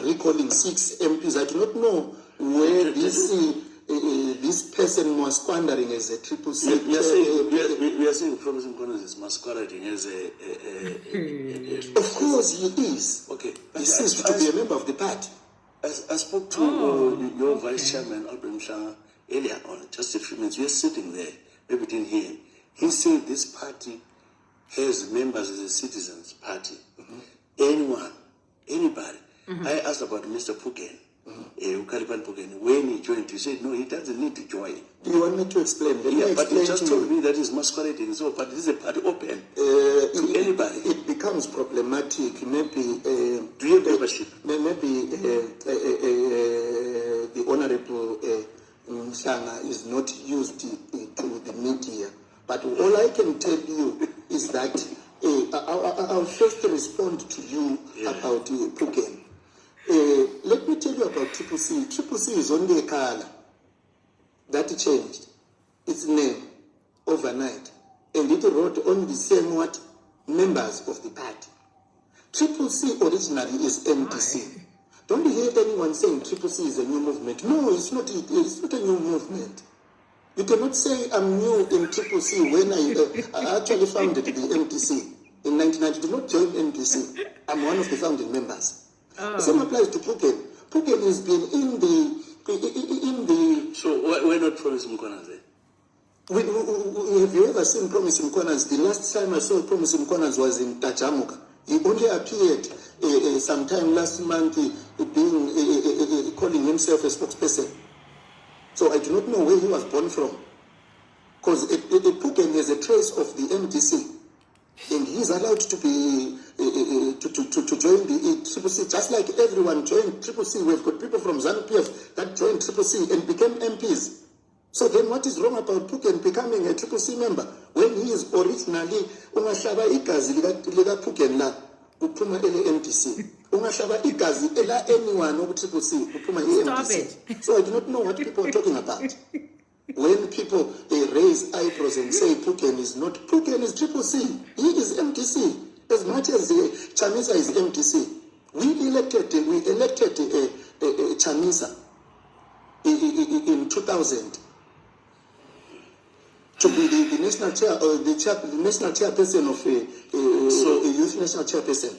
recalling 6 MPs. I do not know where this person was squandering as a CCC. We are saying Promising Mkwananzi is masquerading as Of course he is. Okay. He seems to be a member of the party. I spoke to your vice chairman, Albert Mhlanga, earlier on, just a few minutes. We are sitting there, maybe didn't hear him. He said this party has members as a citizens' party. Anyone, anybody. I asked about Mr. Puken. When he joined, he said, no, he doesn't need to join. Do you want me to explain? But he just told me that he's masquerading. So, but this is a party open to anybody. It becomes problematic. Maybe do you have membership? Maybe the Honorable Mhlanga is not used to the media. But all I can tell you is that I'll first respond to you about Puken. Let me tell you about CCC. CCC is only a color that changed its name overnight, and it wrote on the same members of the party. CCC originally is MTC. Don't hear anyone saying CCC is a new movement. No, it's not. It's not a new movement. You cannot say I'm new in CCC when I actually founded the MTC in 1990. Do not join MTC. I'm one of the founding members. The same applies to Puken. Puken has been in the. So why not Promising Mkwananzi? Have you ever seen Promising Mkwananzi? The last time I saw Promising Mkwananzi was in Tajamuka. He only appeared sometime last month, being calling himself a spokesperson. So I do not know where he was born from, because Puken has a trace of the MTC, and he is allowed to be to join the CCC, just like everyone joined CCC. We've got people from Zanu PF that joined CCC and became MPs. So then what is wrong about Puken becoming a CCC member when he is originally ungahlaba igazi lika Puken la uphuma MTC? Ungahlaba igazi ela anyone of CCC uphuma MTC. So I do not know what people are talking about. When people raise eyebrows and say Puken is not, Puken is CCC. He is MTC. As much as Chamisa is MTC, we elected Chamisa in 2000 to be the national chair or the national chairperson of a youth national chairperson.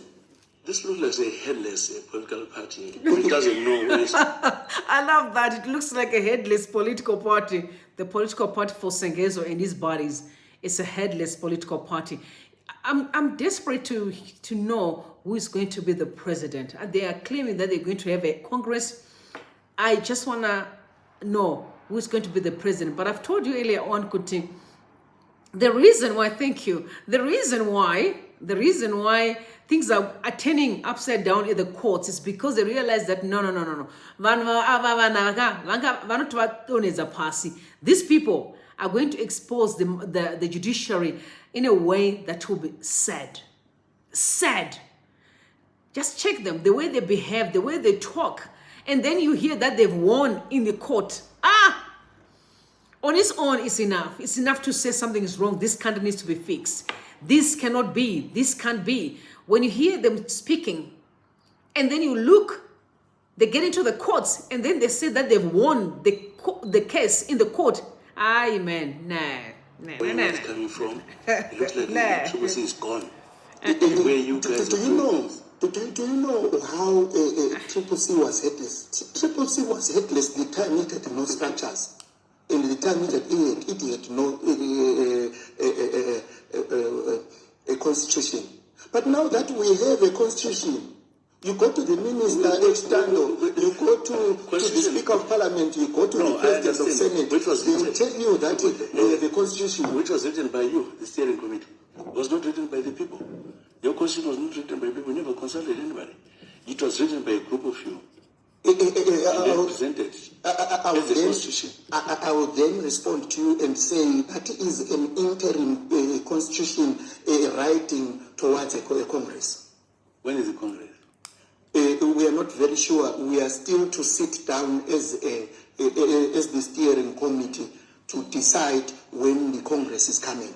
This looks like a headless political party. It doesn't know where it's... I love that. It looks like a headless political party. the political party for Sengezo and his buddies is a headless political party. I'm desperate to know who is going to be the president. They are claiming that they're going to have a Congress. I just want to know who is going to be the president. But I've told you earlier on, Kuti, the reason why, thank you, the reason why things are turning upside down in the courts is because they realize that no. These people are going to expose the judiciary in a way that will be sad. Sad. Just check them, the way they behave, the way they talk. And then you hear that they've won in the court. On its own, it's enough. It's enough to say something is wrong. This country needs to be fixed. This cannot be. This can't be. When you hear them speaking, and then you look, they get into the courts, and then they say that they've won the case in the court. Aye, man, Where it's coming from, it looks like the Chamisa is gone. Where you guys do you know how Triple C was headless? Triple C was headless the time it had no structures, and the time it had no a constitution. But now that we have a constitution, you go to the minister external, you go to the Speaker of Parliament, you go to the President of Senate, they will tell you that we have a constitution. Which was written by you, the steering committee. It was not written by the people. Your constitution was not written by people. You never consulted anybody. It was written by a group of you. And then presented as a constitution. I will then respond to you and say that is an interim constitution writing towards a Congress. When is the Congress? We are not very sure. We are still to sit down as the steering committee to decide when the Congress is coming.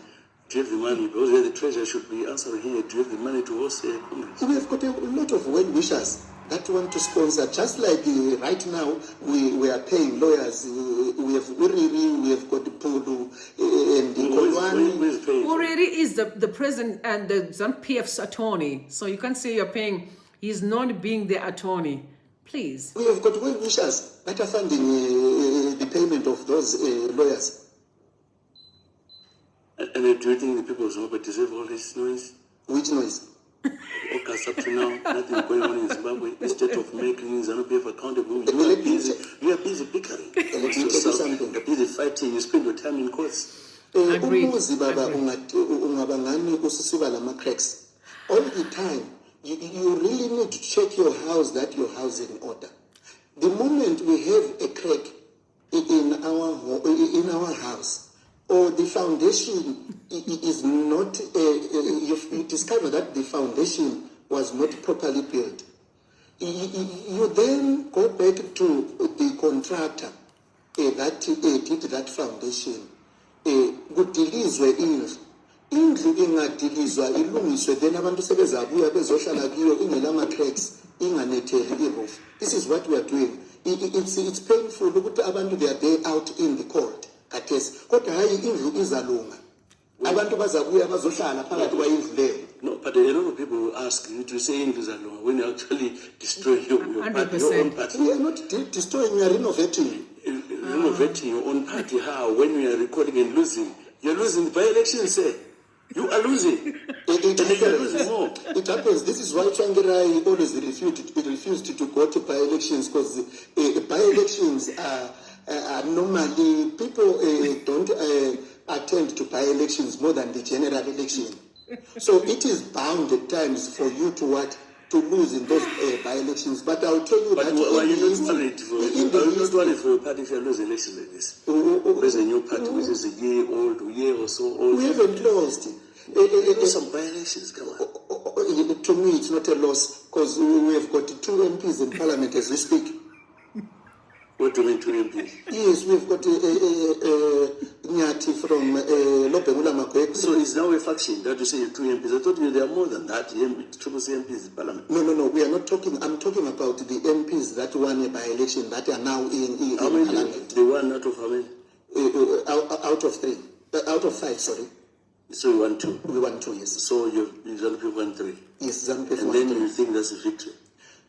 Do you have the money? Because the treasurer should be answering here. Do you have the money to host a Congress? We have got a lot of well-wishers that want to sponsor. Just like right now, we are paying lawyers. We have Uriri, we have got Pulu, and Kolwani. Uriri is the president and the Zanu PF's attorney. So you can't say you're paying. He's not being the attorney. Please. We have got well-wishers that are funding the payment of those lawyers. And do you think the people of Zimbabwe deserve all this noise? Which noise? Okay, up to now, nothing going on in Zimbabwe. Instead of making Zanu PF accountable, you are busy bickering. You're busy fighting. You spend your time in courts. All the time, you really need to check your house that your house is in order. The moment we have a crack in our house, or the foundation is not, you discover that the foundation was not properly built, you then go back to the contractor that did that foundation. Kudilizwe indlu ingadilizwa ilungiswe, then abantu sebezabuya bezohlala kiyo ingelama cracks inganetheli iroof. This is what we are doing. It's painful ukuthi abantu they are there out in the cold. Kodwa hayi indlu izalunga. Abantu bazabuya bazohlala phakathi kwayindlu leyo. No, but a lot of people will ask you to say indlu izalunga when you actually destroy your own party. We are not destroying, we are renovating. Renovating your own party. How? When we are recording and losing, you're losing the by-elections, sir. You are losing. It happens. This is why Changirai always refused to go to by-elections, because by-elections are normally, people don't attend to by-elections more than the general election. So it is bound at times for you to lose in those by-elections. But I'll tell you but that... But are you not worried for your party if you lose elections like this? There's a new party which is a year or so old. We haven't lost. Some by-elections, come on. To me, it's not a loss, because we have got 2 MPs in Parliament as we speak. What do you mean 2 MPs? Yes, we've got Nyati from Mbuso. So it's now a faction that you say 2 MPs. I thought there are more than that. Triple C MPs in Parliament. No. We are not talking. I'm talking about the MPs that won a by-election that are now in how many? Parliament. They won out of how many? Out of 3. Out of 5, sorry. So you won 2? We won 2, yes. So Zanu PF won 3? Yes, Zanu PF won 3. And then you think that's a victory?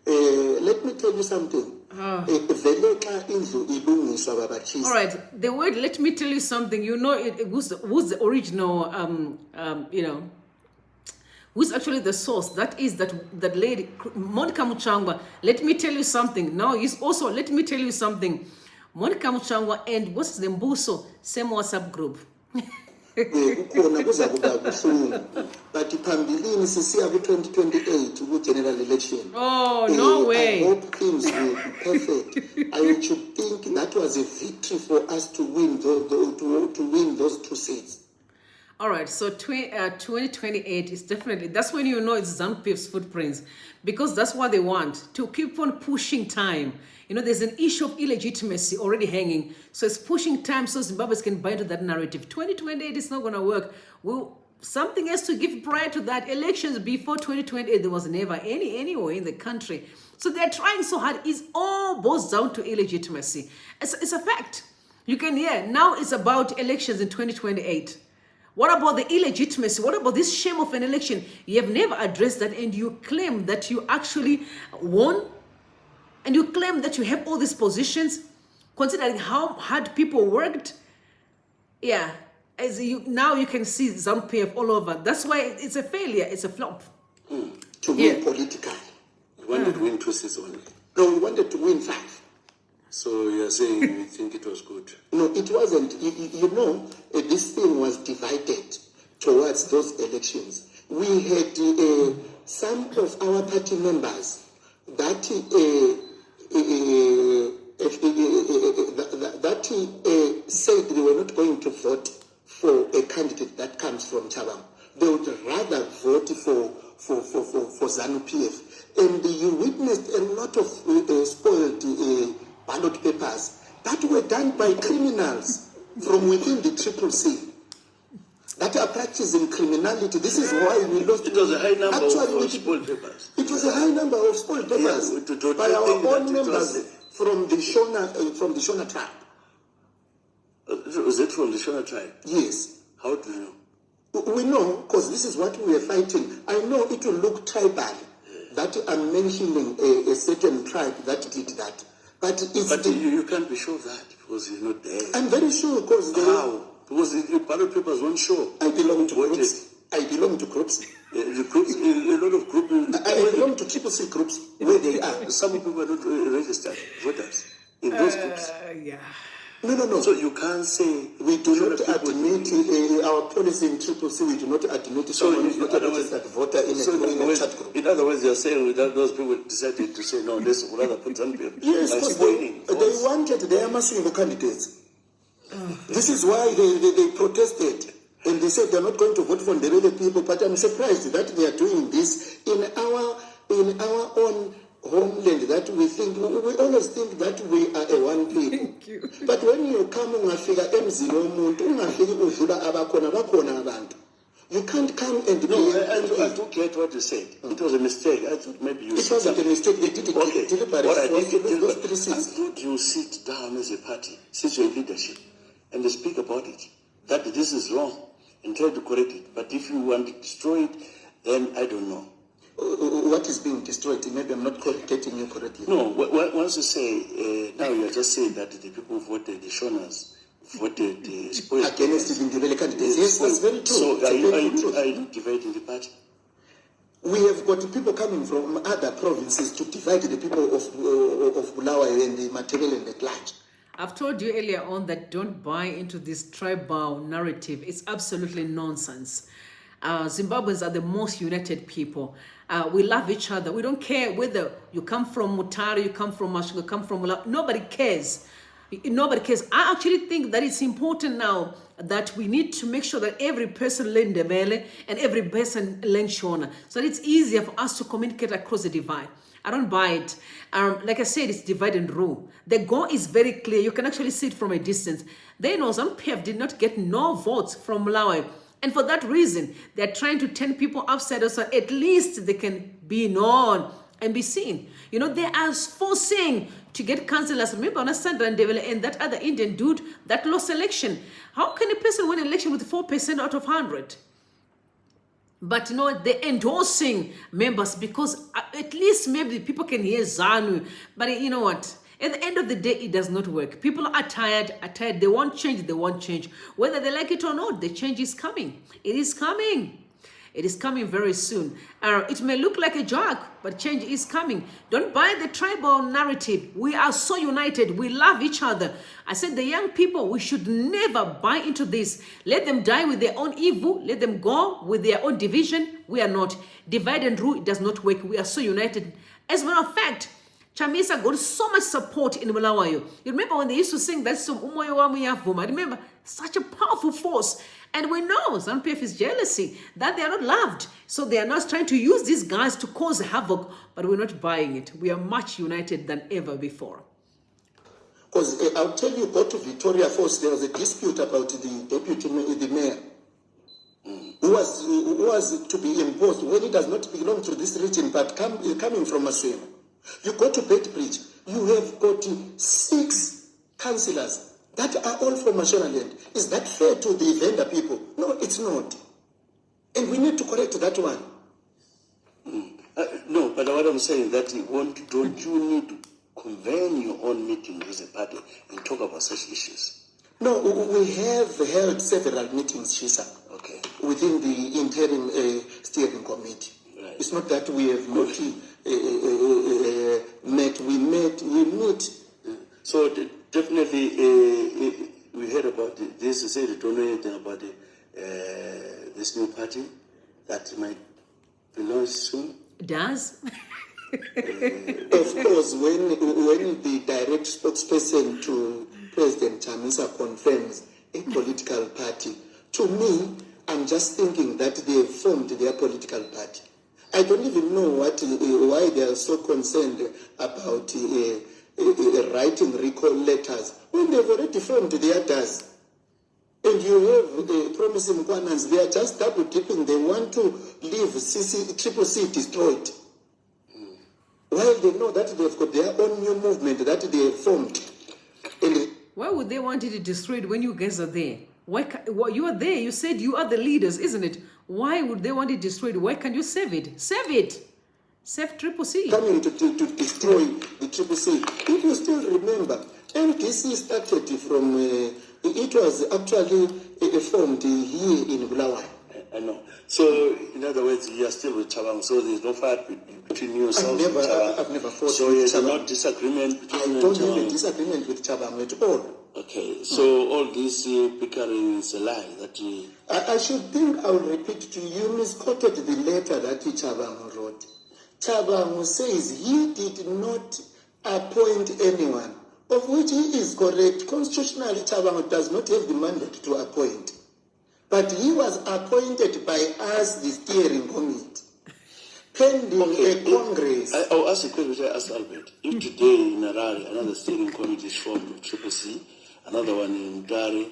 Let me tell you something. All right, the word "let me tell you something," you know, who's the original, you know, who's actually the source? That is that lady, Monica Muchangwa. Let me tell you something. Now he's also, let me tell you something. Monica Muchangwa and what's the Mbuso, same WhatsApp group. kukhona kuza kuba buhlungu but phambilini sisiya ku-2028 ku-general election. Oh, no way. I hope things will be perfect. I should think that was a victory for us to win those 2 seats. All right, so 2028 is definitely, that's when you know it's Zanu PF's footprints, because that's what they want, to keep on pushing time. You know, there's an issue of illegitimacy already hanging, so it's pushing time so Zimbabweans can buy into that narrative. 2028 is not going to work. Something has to give prior to that. Elections before 2028, there was never anywhere in the country. So they're trying so hard. It all boils down to illegitimacy. It's a fact. You can hear, now it's about elections in 2028. What about the illegitimacy? What about this shame of an election? You have never addressed that, and you claim that you actually won, and you claim that you have all these positions, considering how hard people worked. Yeah, now you can see Zanu PF all over. That's why it's a failure. It's a flop. To win politically. You wanted to win 2 seats only. No, we wanted to win 5. So you're saying you think it was good? No, it wasn't. You know, this thing was divided towards those elections. We had some of our party members that said they were not going to vote for a candidate that comes from Tshabangu. They would rather vote for Zanu PF. And you witnessed a lot of spoiled ballot papers that were done by criminals from within the CCC that are practicing criminality. This is why we lost. It was a high number of spoiled papers. It was a high number of spoiled papers by our own members from the Shona tribe. Was it from the Shona tribe? Yes. How do you know? We know because this is what we are fighting. I know it will look tribal that I'm mentioning a certain tribe that did that. But you can't be sure of that because you're not there. I'm very sure because how? Because the ballot papers weren't sure. I belong to groups. I belong to groups. The groups, a lot of groups. I belong to CCC groups where they are. Some people are not registered voters in those groups. Yeah. No. So you can't say we do not admit our policy in CCC. We do not admit someone who is not a registered voter in a chat group. In other words, you're saying that those people decided to say no. Let's rather put some people. Yes, because they wanted their Masingo candidates. This is why they protested. And they said they're not going to vote for the other people, but I'm surprised that they are doing this in our own homeland. That we always think that we are a one people. Thank you. But when you come ungafika emzini womuntu ungafiki udlula abakhona abantu. You can't come and no. I do get what you said. It was a mistake. I thought maybe you. It wasn't a mistake. They did it deliberately. I thought you sit down as a party, sit your leadership, and they speak about it. That this is wrong. And try to correct it. But if you want to destroy it, then I don't know. What is being destroyed? Maybe I'm not getting you correctly. No, once you say, now you are just saying that the people who voted, the Shonas, voted spoiled against the Ndebele candidates. Yes, that's very true. So are you dividing the party? We have got people coming from other provinces to divide the people of Bulawayo and the Matebele and the Klaj. I've told you earlier on that don't buy into this tribal narrative. It's absolutely nonsense. Zimbabweans are the most united people. We love each other. We don't care whether you come from Mutare, you come from Mashuga, you come from Mula. Nobody cares. Nobody cares. I actually think that it's important now that we need to make sure that every person learns Ndebele and every person learns Shona, so that it's easier for us to communicate across the divide. I don't buy it. Like I said, it's divide and rule. The goal is very clear. You can actually see it from a distance. They know Zanu PF did not get no votes from Bulawayo. And for that reason, they're trying to turn people upside down so at least they can be known and be seen. You know, they are forcing to get councillors. Remember, Sandra and that other Indian dude that lost election. How can a person win an election with 4% out of 100? But you know, they're endorsing members because at least maybe people can hear Zanu. But you know what? At the end of the day, it does not work. People are tired, They want change, Whether they like it or not, the change is coming. It is coming. It is coming very soon. It may look like a joke, but change is coming. Don't buy the tribal narrative. We are so united. We love each other. I said the young people, we should never buy into this. Let them die with their own evil. Let them go with their own division. We are not. Divide and rule, it does not work. We are so united. As a matter of fact, Chamisa got so much support in Bulawayo. You remember when they used to sing that song, Umoyo wa Muyavuma? Remember, such a powerful force. And we know Zanu PF is jealousy, that they are not loved. So they are not trying to use these guys to cause havoc, but we're not buying it. We are much united than ever before. Because I'll tell you, go to Victoria Falls, there was a dispute about the deputy the mayor, who was to be imposed when it does not belong to this region, but coming from Maswena. You go to Bedbridge, you have got 6 councillors that are all from Mashonaland. Is that fair to the vendor people? No, it's not. And we need to correct that one. No, but what I'm saying that don't you need to convene your own meeting as a party and talk about such issues? No, we have held several meetings, Tshisa, okay, within the interim steering committee. Right. It's not that we have not met. We meet. So definitely, we heard about this. You said you don't know anything about this new party that might be launched soon. Does? Of course, when the direct spokesperson to President Chamisa confirms a political party, to me, I'm just thinking that they have formed their political party. I don't even know why they are so concerned about writing recall letters when they've already formed the others. And you have promising Kwanans, they are just double dipping. They want to leave CCC destroyed. While they know that they've got their own new movement that they have formed. Why would they want it destroyed when you guys are there? You are there. You said you are the leaders, isn't it? Why would they want it destroyed? Why can't you save it? Save it. Save CCC. Coming to destroy the CCC. If you still remember, MDC started from, it was actually formed here in Bulawayo. I know. So, in other words, you are still with Tshabangu, so there's no fight between you yourselves. I've never fought so with there's Tshabangu. no disagreement between you I and don't have a Tshabangu. disagreement with Tshabangu at all. Okay, so all this bickering is a lie. I should think I will repeat to you, you misquoted the letter that Tshabangu wrote. Tshabangu says he did not appoint anyone, of which he is correct. Constitutionally, Tshabangu does not have the mandate to appoint. But he was appointed by us, the steering committee, pending a Congress. I'll ask a question which I asked Albert. If today in Harare, another steering committee is formed with CCC, another one in Dari,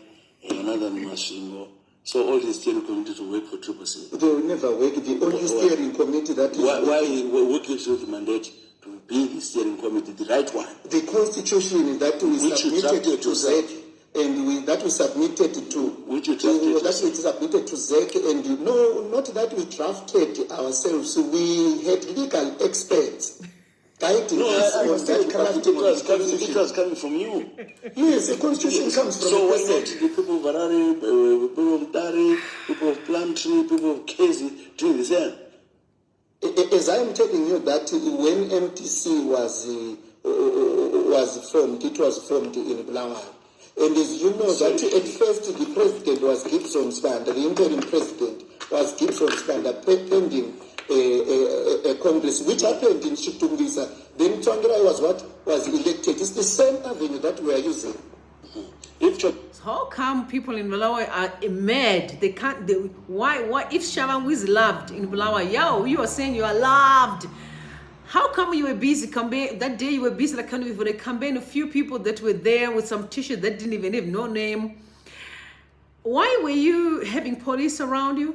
another in Masvingo, so all the steering committees will work for CCC. They will never work. The only steering committee that is... Why gives you the mandate to be the steering committee, the right one? The constitution that we submitted to ZEC, and that we submitted to... that we submitted to ZEC, and no, not that we drafted ourselves. We had legal experts guiding us on that crafting of the constitution. It was coming from you. Yes, the constitution comes from so the why not president. the people of Harare, people of Dari, people of Plantry, people of Kezi doing the same? As I am telling you that when MTC was formed, it was formed in Bulawayo. And as you know, that at first the president was Gibson Sibanda, the interim president was Gibson Sibanda, pending a Congress, which happened in Chitungisa. Then Tsvangirai was elected. It's the same avenue that we are using. How come people in Bulawayo are mad? They can't. Why? If Tshabangu is loved in Bulawayo, you are saying you are loved. How come you were busy campaign that day? You were busy like for a campaign. A few people that were there with some T-shirts that didn't even have no name. Why were you having police around you?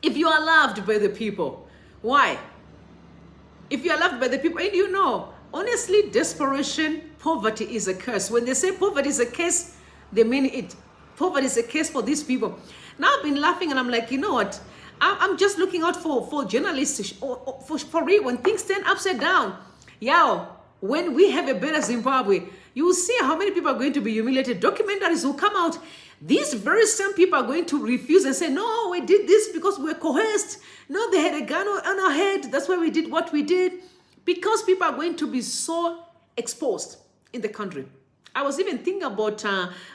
If you are loved by the people, why? If you are loved by the people, and you know, honestly, desperation, poverty is a curse. When they say poverty is a curse, they mean it. Poverty is a curse for these people. Now I've been laughing and I'm like, you know what? I'm just looking out for journalists or for real when things turn upside down. Yo, when we have a better Zimbabwe, you will see how many people are going to be humiliated. Documentaries will come out. These very same people are going to refuse and say, no, we did this because we're coerced. No, they had a gun on our head. That's why we did what we did. Because people are going to be so exposed in the country. I was even thinking about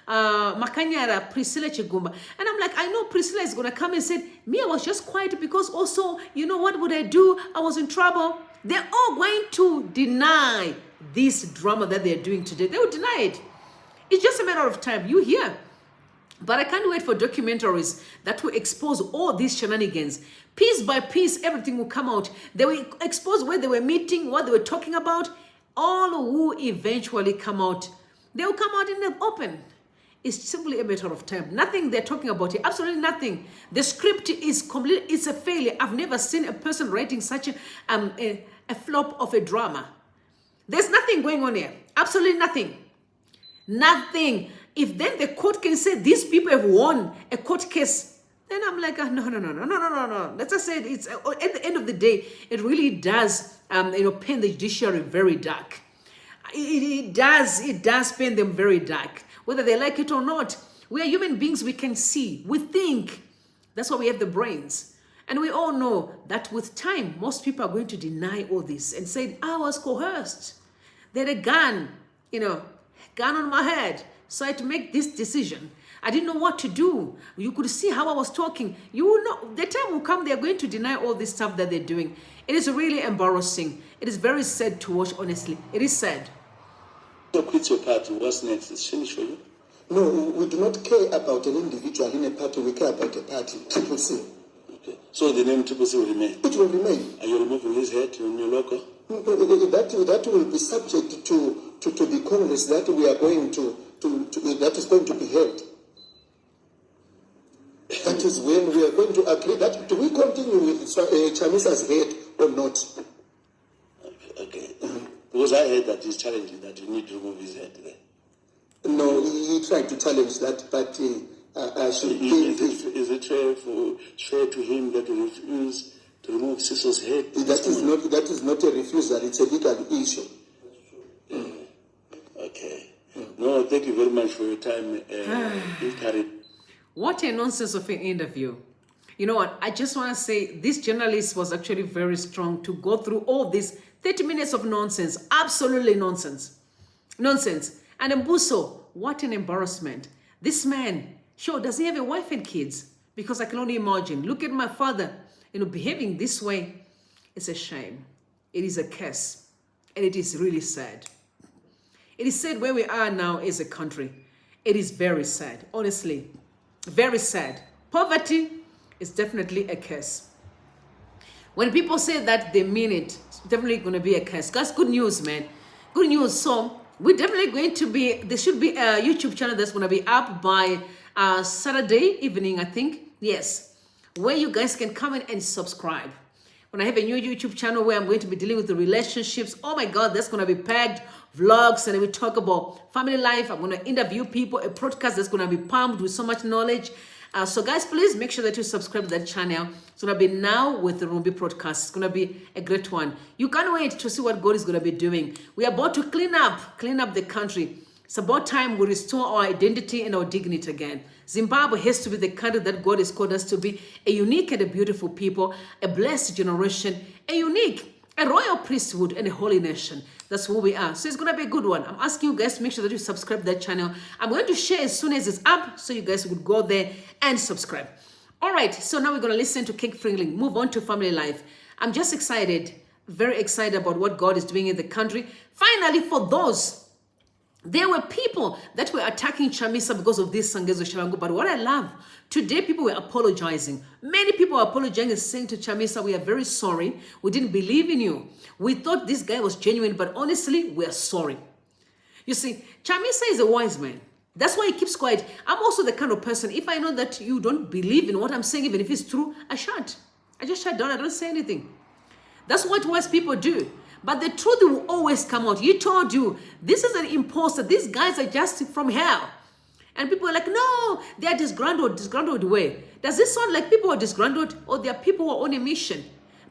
Makanyara, Priscilla Chigumba. And I'm like, I know Priscilla is going to come and say, me, I was just quiet because also, you know, what would I do? I was in trouble. They're all going to deny this drama that they're doing today. They will deny it. It's just a matter of time. You hear. But I can't wait for documentaries that will expose all these shenanigans. Piece by piece, everything will come out. They will expose where they were meeting, what they were talking about. All who eventually come out, they will come out in the open. It's simply a matter of time. Nothing they're talking about here, absolutely nothing. The script is complete, it's a failure. I've never seen a person writing such a flop of a drama. There's nothing going on here, absolutely nothing. Nothing. If then the court can say these people have won a court case, then I'm like, no. Let's just say it's at the end of the day, it really does, paint the judiciary very dark. It does paint them very dark, whether they like it or not. We are human beings. We can see, we think. That's why we have the brains, and we all know that with time, most people are going to deny all this and say, I was coerced. They had a gun, gun on my head. So I had to make this decision. I didn't know what to do. You could see how I was talking. You will know, the time will come, they're going to deny all this stuff that they're doing. It is really embarrassing. It is very sad to watch, honestly. It is sad. So quit your party. What's next? It's finished for you? No, we do not care about an individual in a party. We care about a party, CCC. Okay. So the name CCC will remain? It will remain. Are you removing his head in your local? That will be subject to the Congress that we are going to that is going to be held. That is when we are going to agree that do we continue with Chamisa's head or not. Okay. Because I heard that he's challenging that you need to remove his head there. No, he tried to challenge that, but I should give Is it fair to him that he refused to remove Siso's head? That is not a refusal, it's a legal issue. Okay. No, thank you very much for your time. What a nonsense of an interview. You know what? I just want to say this journalist was actually very strong to go through all this 30 minutes of nonsense. Absolutely nonsense. Nonsense. And Mbuso, what an embarrassment. This man, sure, does he have a wife and kids? Because I can only imagine. Look at my father, behaving this way. It's a shame. It is a curse. And it is really sad. It is sad where we are now as a country. It is very sad, honestly. Very sad. Poverty is definitely a curse. When people say that, they mean it. It's definitely going to be a curse. That's good news, man. Good news. So we're definitely going to be, there should be a YouTube channel that's going to be up by Saturday evening, I think. Yes. Where you guys can come in and subscribe. When I have a new YouTube channel where I'm going to be dealing with the relationships, oh my God, that's going to be packed. Vlogs, and we talk about family life. I'm going to interview people, a podcast that's going to be pumped with so much knowledge. So guys, please make sure that you subscribe to that channel. It's going to be now with the Rumbi podcast. It's going to be a great one. You can't wait to see what God is going to be doing. We are about to clean up the country. It's about time we restore our identity and our dignity again. Zimbabwe has to be the country that God has called us to be, a unique and a beautiful people, a blessed generation, a royal priesthood, and a holy nation. That's who we are. So it's going to be a good one. I'm asking you guys to make sure that you subscribe to that channel. I'm going to share as soon as it's up, so you guys would go there and subscribe. All right, so now we're going to listen to King Fringling, move on to family life. I'm just excited, very excited about what God is doing in the country. Finally, for those, there were people that were attacking Chamisa because of this Sengezo Tshabangu. But what I love, today people were apologizing. Many people are apologizing, saying to Chamisa, we are very sorry. We didn't believe in you. We thought this guy was genuine, but honestly, we are sorry. You see, Chamisa is a wise man. That's why he keeps quiet. I'm also the kind of person, if I know that you don't believe in what I'm saying, even if it's true, I shut. I just shut down. I don't say anything. That's what wise people do. But the truth will always come out. He told you, this is an imposter. These guys are just from hell. And people are like, no, they are disgruntled way. Does this sound like people who are disgruntled, or there are people who are on a mission?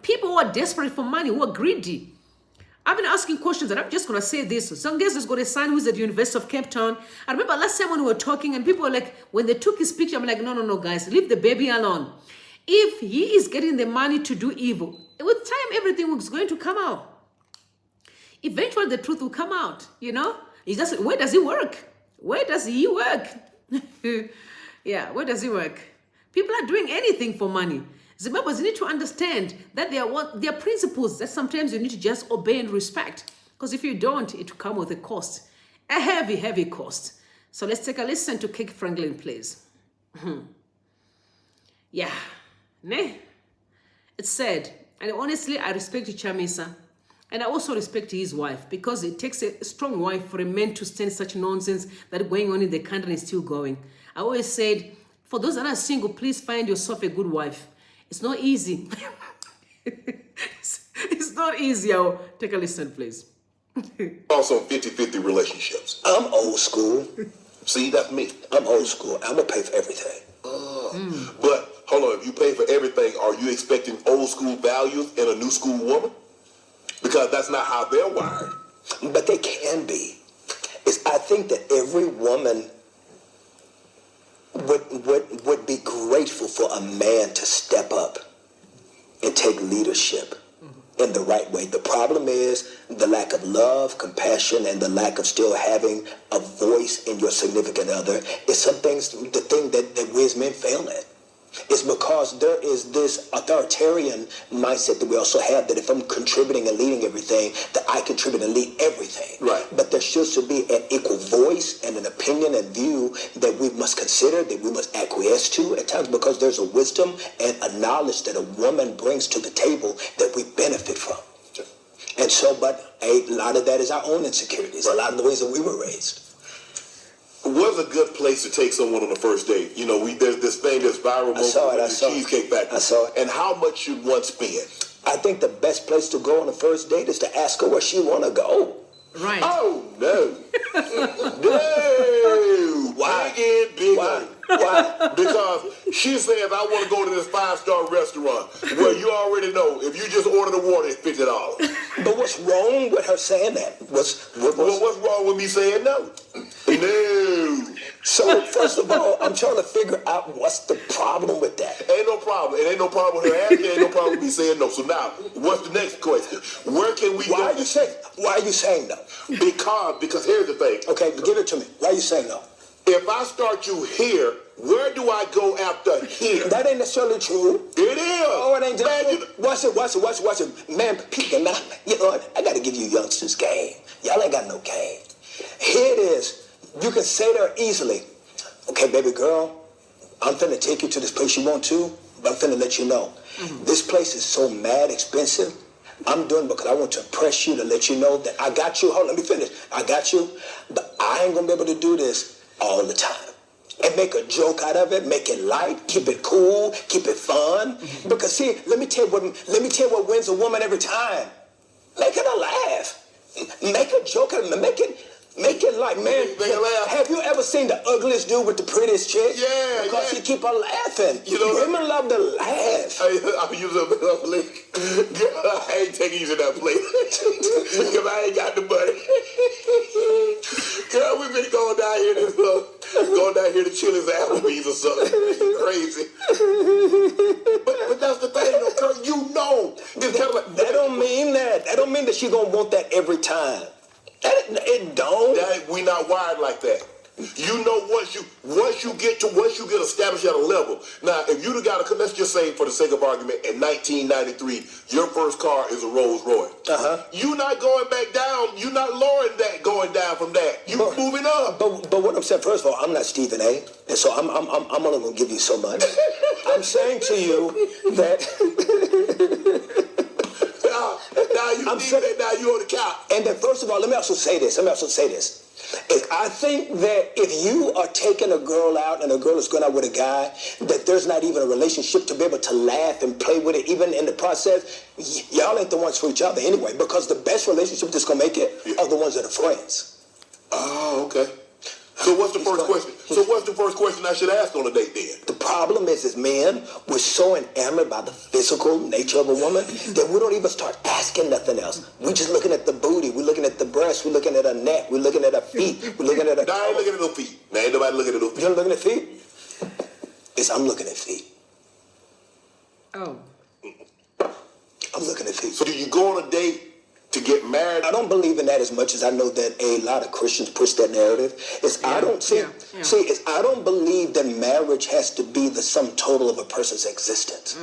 People who are desperate for money, who are greedy. I've been asking questions, and I'm just going to say this. Sengezo's got a son who's at the University of Cape Town. I remember last time when we were talking, and people were like, when they took his picture, I'm like, no, guys, leave the baby alone. If he is getting the money to do evil, with time, everything is going to come out. Eventually, the truth will come out, you know? It's just, where does he work? Where does he work? Yeah, where does he work? People are doing anything for money. Zimbabweans need to understand that there are principles that sometimes you need to just obey and respect. Because if you don't, it will come with a cost. A heavy, heavy cost. So let's take a listen to Kik Franklin, please. Yeah. Ne? It's sad. And honestly, I respect Chamisa. And I also respect his wife. Because it takes a strong wife for a man to stand such nonsense that going on in the country is still going. I always said, for those that are single, please find yourself a good wife. It's not easy. It's not easy. Take a listen, please. Also 50-50 relationships. I'm old school. See, that's me. I'm old school. I'm going to pay for everything. But, hold on, if you pay for everything, are you expecting old school values in a new school woman? Because that's not how they're wired. But they can be. I think that every woman would be grateful for a man to step up and take leadership in the right way. The problem is the lack of love, compassion, and the lack of still having a voice in your significant other is the thing that we as men fail at. It's because there is this authoritarian mindset that we also have that if I'm contributing and leading everything, that I contribute and lead everything. Right. But there should be an equal voice and an opinion and view that we must consider, that we must acquiesce to at times, because there's a wisdom and a knowledge that a woman brings to the table that we benefit from. And so, but a lot of that is our own insecurities, a lot of the ways that we were raised. What's a good place to take someone on the first date? You know, there's this thing that's viral with the Cheesecake Factory. I saw it. And how much should one spend? I think the best place to go on the first date is to ask her where she want to go. Right. Oh, no. No. Why? Big Why? Why? Because she says, I want to go to this 5-star restaurant. Well, you already know, if you just order the water, it's $50. But what's wrong with her saying that? What's wrong with me saying no? No. So, first of all, I'm trying to figure out what's the problem with that. Ain't no problem. It ain't no problem with her asking. Ain't no problem with me saying no. So now, what's the next question? Where can we go? Why are you saying no? Because here's the thing. Okay, give it to me. Why are you saying no? If I start you here, where do I go after here? That ain't necessarily true. It is. Oh, it ain't just Man, true. Watch it. Man, peeking. Now, you know what? I got to give you youngsters game. Y'all ain't got no game. Here it is. You can say there easily, okay, baby girl, I'm finna take you to this place you want to, but I'm finna let you know. This place is so mad expensive. I'm doing it because I want to impress you, to let you know that I got you. Hold on, let me finish. I got you, but I ain't gonna be able to do this all the time. And make a joke out of it, make it light, keep it cool, keep it fun. Because see, let me tell you what wins a woman every time. Make her laugh. Make a joke out of it. Make it like, man, have you ever seen the ugliest dude with the prettiest chick? Yeah, because he keep on laughing. You know, women love to laugh. I'm using a plate. I ain't taking you to that plate because I ain't got the money. Girl, we've been going down here to Chili's or Applebee's or something. Crazy. But that's the thing, though, girl. You know, That don't mean that. That don't mean that she gonna want that every time. It don't. We not wired like that. You know, once you get established at a level. Now, if you'd have got let's just say, for the sake of argument, in 1993, your first car is a Rolls Royce. You not going back down. You not lowering that, going down from that. You moving up. But what I'm saying, first of all, I'm not Stephen A. And so I'm only gonna give you so much. I'm saying to you that. Now you on the couch. And then first of all, let me also say this. I think that if you are taking a girl out and a girl is going out with a guy, that there's not even a relationship to be able to laugh and play with it, even in the process, y'all ain't the ones for each other anyway, because the best relationship that's going to make it are the ones that are friends. Oh, okay. So what's the first question? I should ask on a date then? problem is men, we're so enamored by the physical nature of a woman that we don't even start asking nothing else. We're just looking at the booty, we're looking at the breast, we're looking at her neck, we're looking at her feet, we're looking at her... Now I ain't looking at no feet. Now ain't nobody looking at no feet. You're looking at feet? I'm looking at feet. Oh. I'm looking at feet. So do you go on a date to get married? I don't believe in that as much as I know that a lot of Christians push that narrative. I don't believe that marriage has to be the sum total of a person's existence.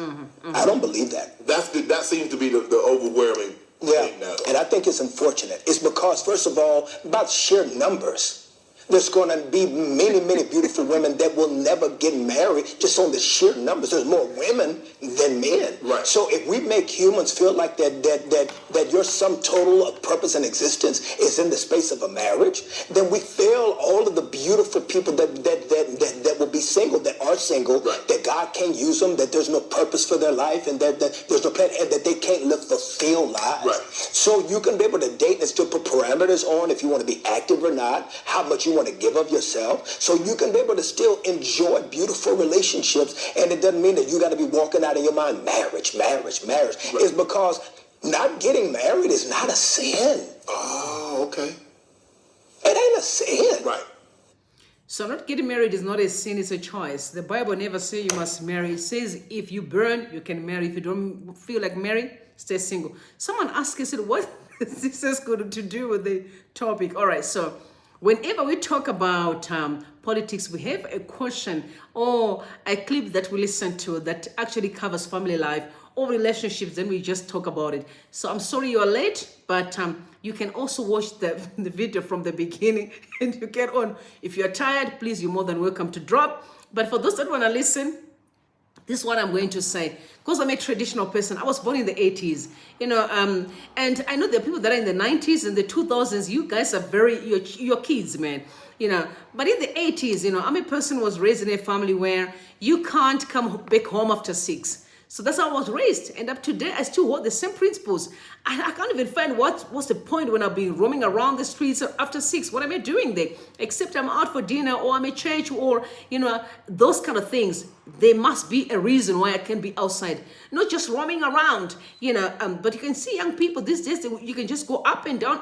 I don't believe that. That seems to be the overwhelming thing now. And I think it's unfortunate. It's because, first of all, about sheer numbers. There's going to be many, many beautiful women that will never get married just on the sheer numbers. There's more women than men. Right. So if we make humans feel like that your sum total of purpose and existence is in the space of a marriage, then we fail all of the beautiful people that will be single, that are single, right. that God can't use them, that there's no purpose for their life, and that there's no plan, and that they can't live fulfilled lives. Right. So you can be able to date and still put parameters on if you want to be active or not, how much you want to give of yourself, so you can be able to still enjoy beautiful relationships. And it doesn't mean that you got to be walking out of your mind, marriage. Right. It's because not getting married is not a sin. Oh, okay. It ain't a sin. Right. So not getting married is not a sin, it's a choice. The Bible never says you must marry. It says if you burn, you can marry. If you don't feel like marrying, stay single. Someone asked, I said, what is this got to do with the topic? All right, so whenever we talk about politics, we have a question or a clip that we listen to that actually covers family life or relationships, then we just talk about it. So I'm sorry you're late, but you can also watch the video from the beginning and you get on. If you're tired, please, you're more than welcome to drop. But for those that want to listen, this is what I'm going to say. Because I'm a traditional person. I was born in the 80s, and I know there are people that are in the 90s and the 2000s. You guys are you're kids, man, But in the 80s, I'm a person who was raised in a family where you can't come back home after 6. So that's how I was raised. And up to date, I still hold the same principles. I can't even find what's the point when I've been roaming around the streets after 6. What am I doing there? Except I'm out for dinner or I'm at church or, those kind of things. There must be a reason why I can be outside. Not just roaming around, But you can see young people these days, you can just go up and down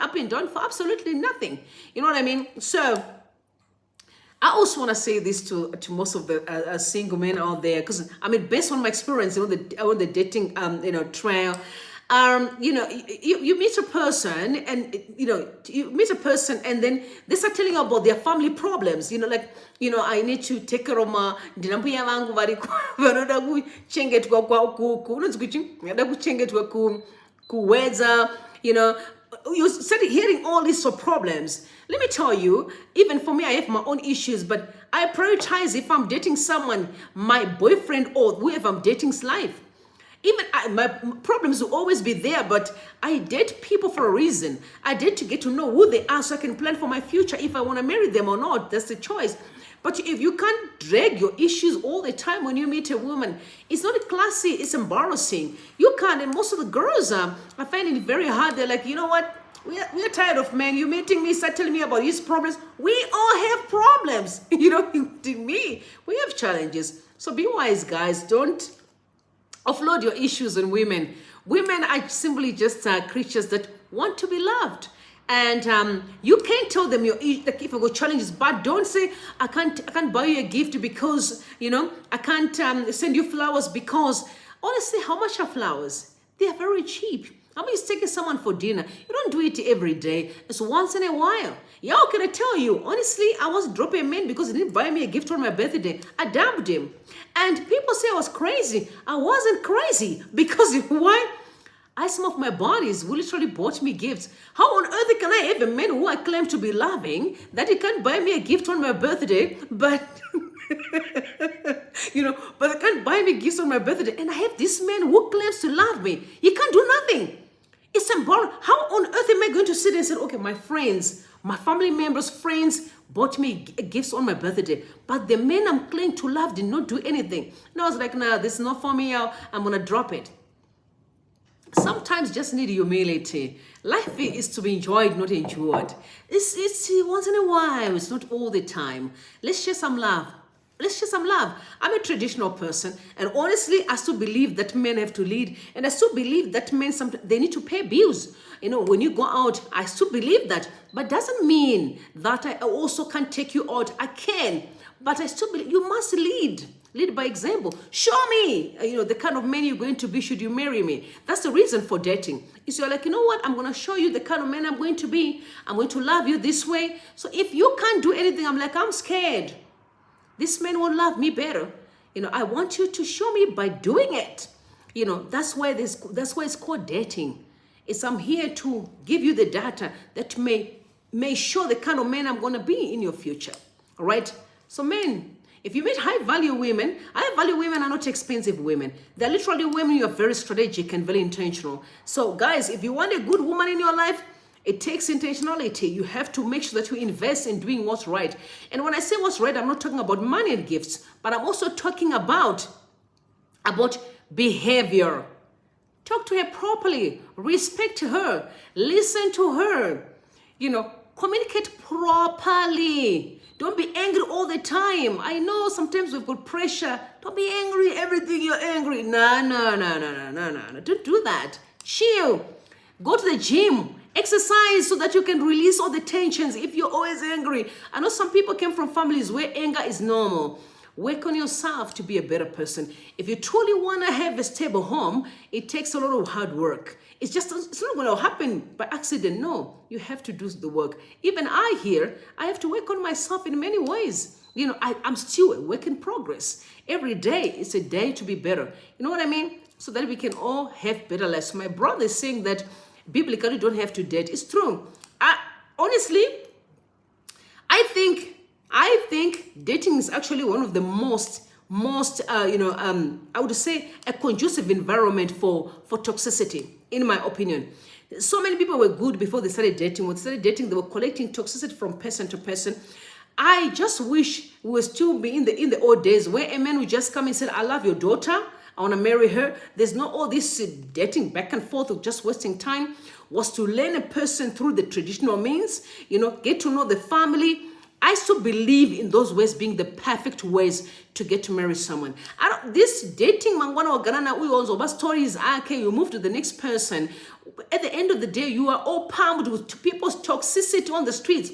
for absolutely nothing. You know what I mean? So I also want to say this to most of the single men out there, because based on my experience, on the dating, trial, you meet a person and and then they start telling you about their family problems. I need to take care of my ndinambuya vangu vanoda kuchengetwa kuwedza, you started hearing all these problems. Let me tell you, even for me, I have my own issues, but I prioritize if I'm dating someone, my boyfriend or whoever I'm dating's life. Even my problems will always be there, but I date people for a reason. I date to get to know who they are so I can plan for my future if I want to marry them or not. That's the choice. But if you can't drag your issues all the time when you meet a woman, it's not classy, it's embarrassing. You can't, and most of the girls are finding it very hard. They're like, you know what? We're tired of men. You meeting me, start telling me about his problems. We all have problems. To me, we have challenges. So be wise, guys. Don't offload your issues on women. Women are simply just creatures that want to be loved. And you can't tell them if you've got challenges, but don't say, I can't buy you a gift because, I can't send you flowers because, honestly, how much are flowers? They are very cheap. How about you taking someone for dinner? You don't do it every day. It's once in a while. Yeah, how can I tell you? Honestly, I was dropping a man because he didn't buy me a gift on my birthday. I dumped him. And people say I was crazy. I wasn't crazy because why? Some of my buddies who literally bought me gifts. How on earth can I have a man who I claim to be loving that he can't buy me a gift on my birthday, but but they can't buy me gifts on my birthday, and I have this man who claims to love me. He can't do nothing. It's embarrassing. How on earth am I going to sit and say, okay, my friends, my family members' friends bought me gifts on my birthday, but the man I'm claiming to love did not do anything. And I was like, nah, this is not for me. I'm gonna drop it. Sometimes just need humility. Life is to be enjoyed, not endured. It's once in a while. It's not all the time. Let's share some love. Let's share some love. I'm a traditional person, and honestly, I still believe that men have to lead, and I still believe that men, they need to pay bills. You know, when you go out, I still believe that, but doesn't mean that I also can't take you out. I can, but I still believe you must lead. Lead by example. Show me, the kind of man you're going to be should you marry me. That's the reason for dating. Is you're like, you know what? I'm going to show you the kind of man I'm going to be. I'm going to love you this way. So if you can't do anything, I'm like, I'm scared. This man will love me better. I want you to show me by doing it. That's why it's called dating. I'm here to give you the data that may show the kind of man I'm going to be in your future. All right? So men, if you meet high-value women are not expensive women. They're literally women who are very strategic and very intentional. So guys, if you want a good woman in your life, it takes intentionality. You have to make sure that you invest in doing what's right. And when I say what's right, I'm not talking about money and gifts, but I'm also talking about behavior. Talk to her properly. Respect her. Listen to her. Communicate properly. Don't be angry all the time. I know sometimes we've got pressure. Don't be angry. Everything you're angry. No. Don't do that. Chill. Go to the gym. Exercise so that you can release all the tensions if you're always angry. I know some people came from families where anger is normal. Work on yourself to be a better person. If you truly want to have a stable home, it takes a lot of hard work. It's not going to happen by accident. No, you have to do the work. Even I have to work on myself in many ways. I'm still a work in progress. Every day is a day to be better. You know what I mean? So that we can all have better lives. My brother is saying that biblically you don't have to date. It's true. Honestly, I think dating is actually one of the most I would say a conducive environment for toxicity, in my opinion. So many people were good before they started dating. When they started dating, they were collecting toxicity from person to person. I just wish we were still be in the old days where a man would just come and say, I love your daughter. I want to marry her. There's not all this dating back and forth of just wasting time. Was to learn a person through the traditional means, get to know the family. I still believe in those ways being the perfect ways to get to marry someone. This dating mangwana wagarana uyozoba stories, okay, you move to the next person. At the end of the day, you are all pumped with people's toxicity on the streets.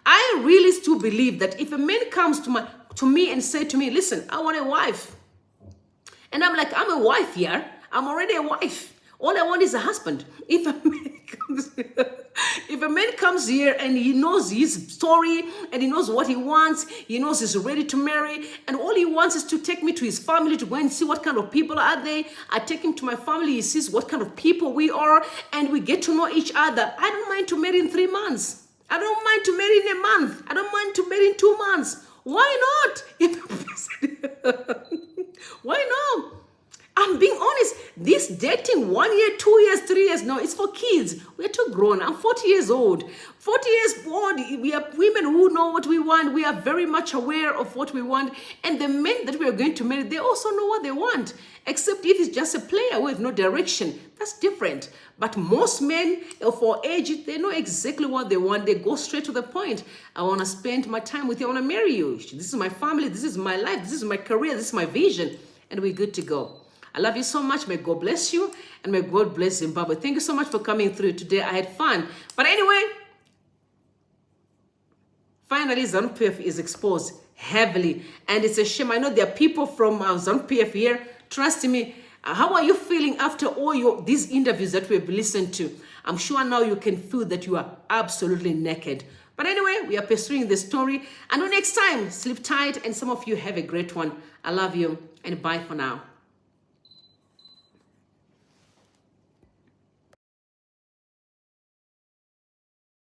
I really still believe that if a man comes to me and say to me, listen, I want a wife. And I'm like, I'm a wife here. I'm already a wife. All I want is a husband. If a man comes here and he knows his story and he knows what he wants, he knows he's ready to marry, and all he wants is to take me to his family to go and see what kind of people are they. I take him to my family, he sees what kind of people we are, and we get to know each other. I don't mind to marry in 3 months. I don't mind to marry in a month. I don't mind to marry in 2 months. Why not? Why not? I'm being honest. This dating 1 year, 2 years, 3 years, no, it's for kids. We're too grown. I'm 40 years old. 40 years old, we are women who know what we want. We are very much aware of what we want. And the men that we are going to marry, they also know what they want. Except if it's just a player with no direction. That's different. But most men of our age, they know exactly what they want. They go straight to the point. I want to spend my time with you. I want to marry you. This is my family. This is my life. This is my career. This is my vision. And we're good to go. I love you so much. May God bless you. And may God bless Zimbabwe. Thank you so much for coming through today. I had fun. But anyway, finally, Zanu PF is exposed heavily. And it's a shame. I know there are people from Zanu PF here. Trust me. How are you feeling after all these interviews that we've listened to? I'm sure now you can feel that you are absolutely naked. But anyway, we are pursuing the story. Until next time, sleep tight. And some of you have a great one. I love you. And bye for now.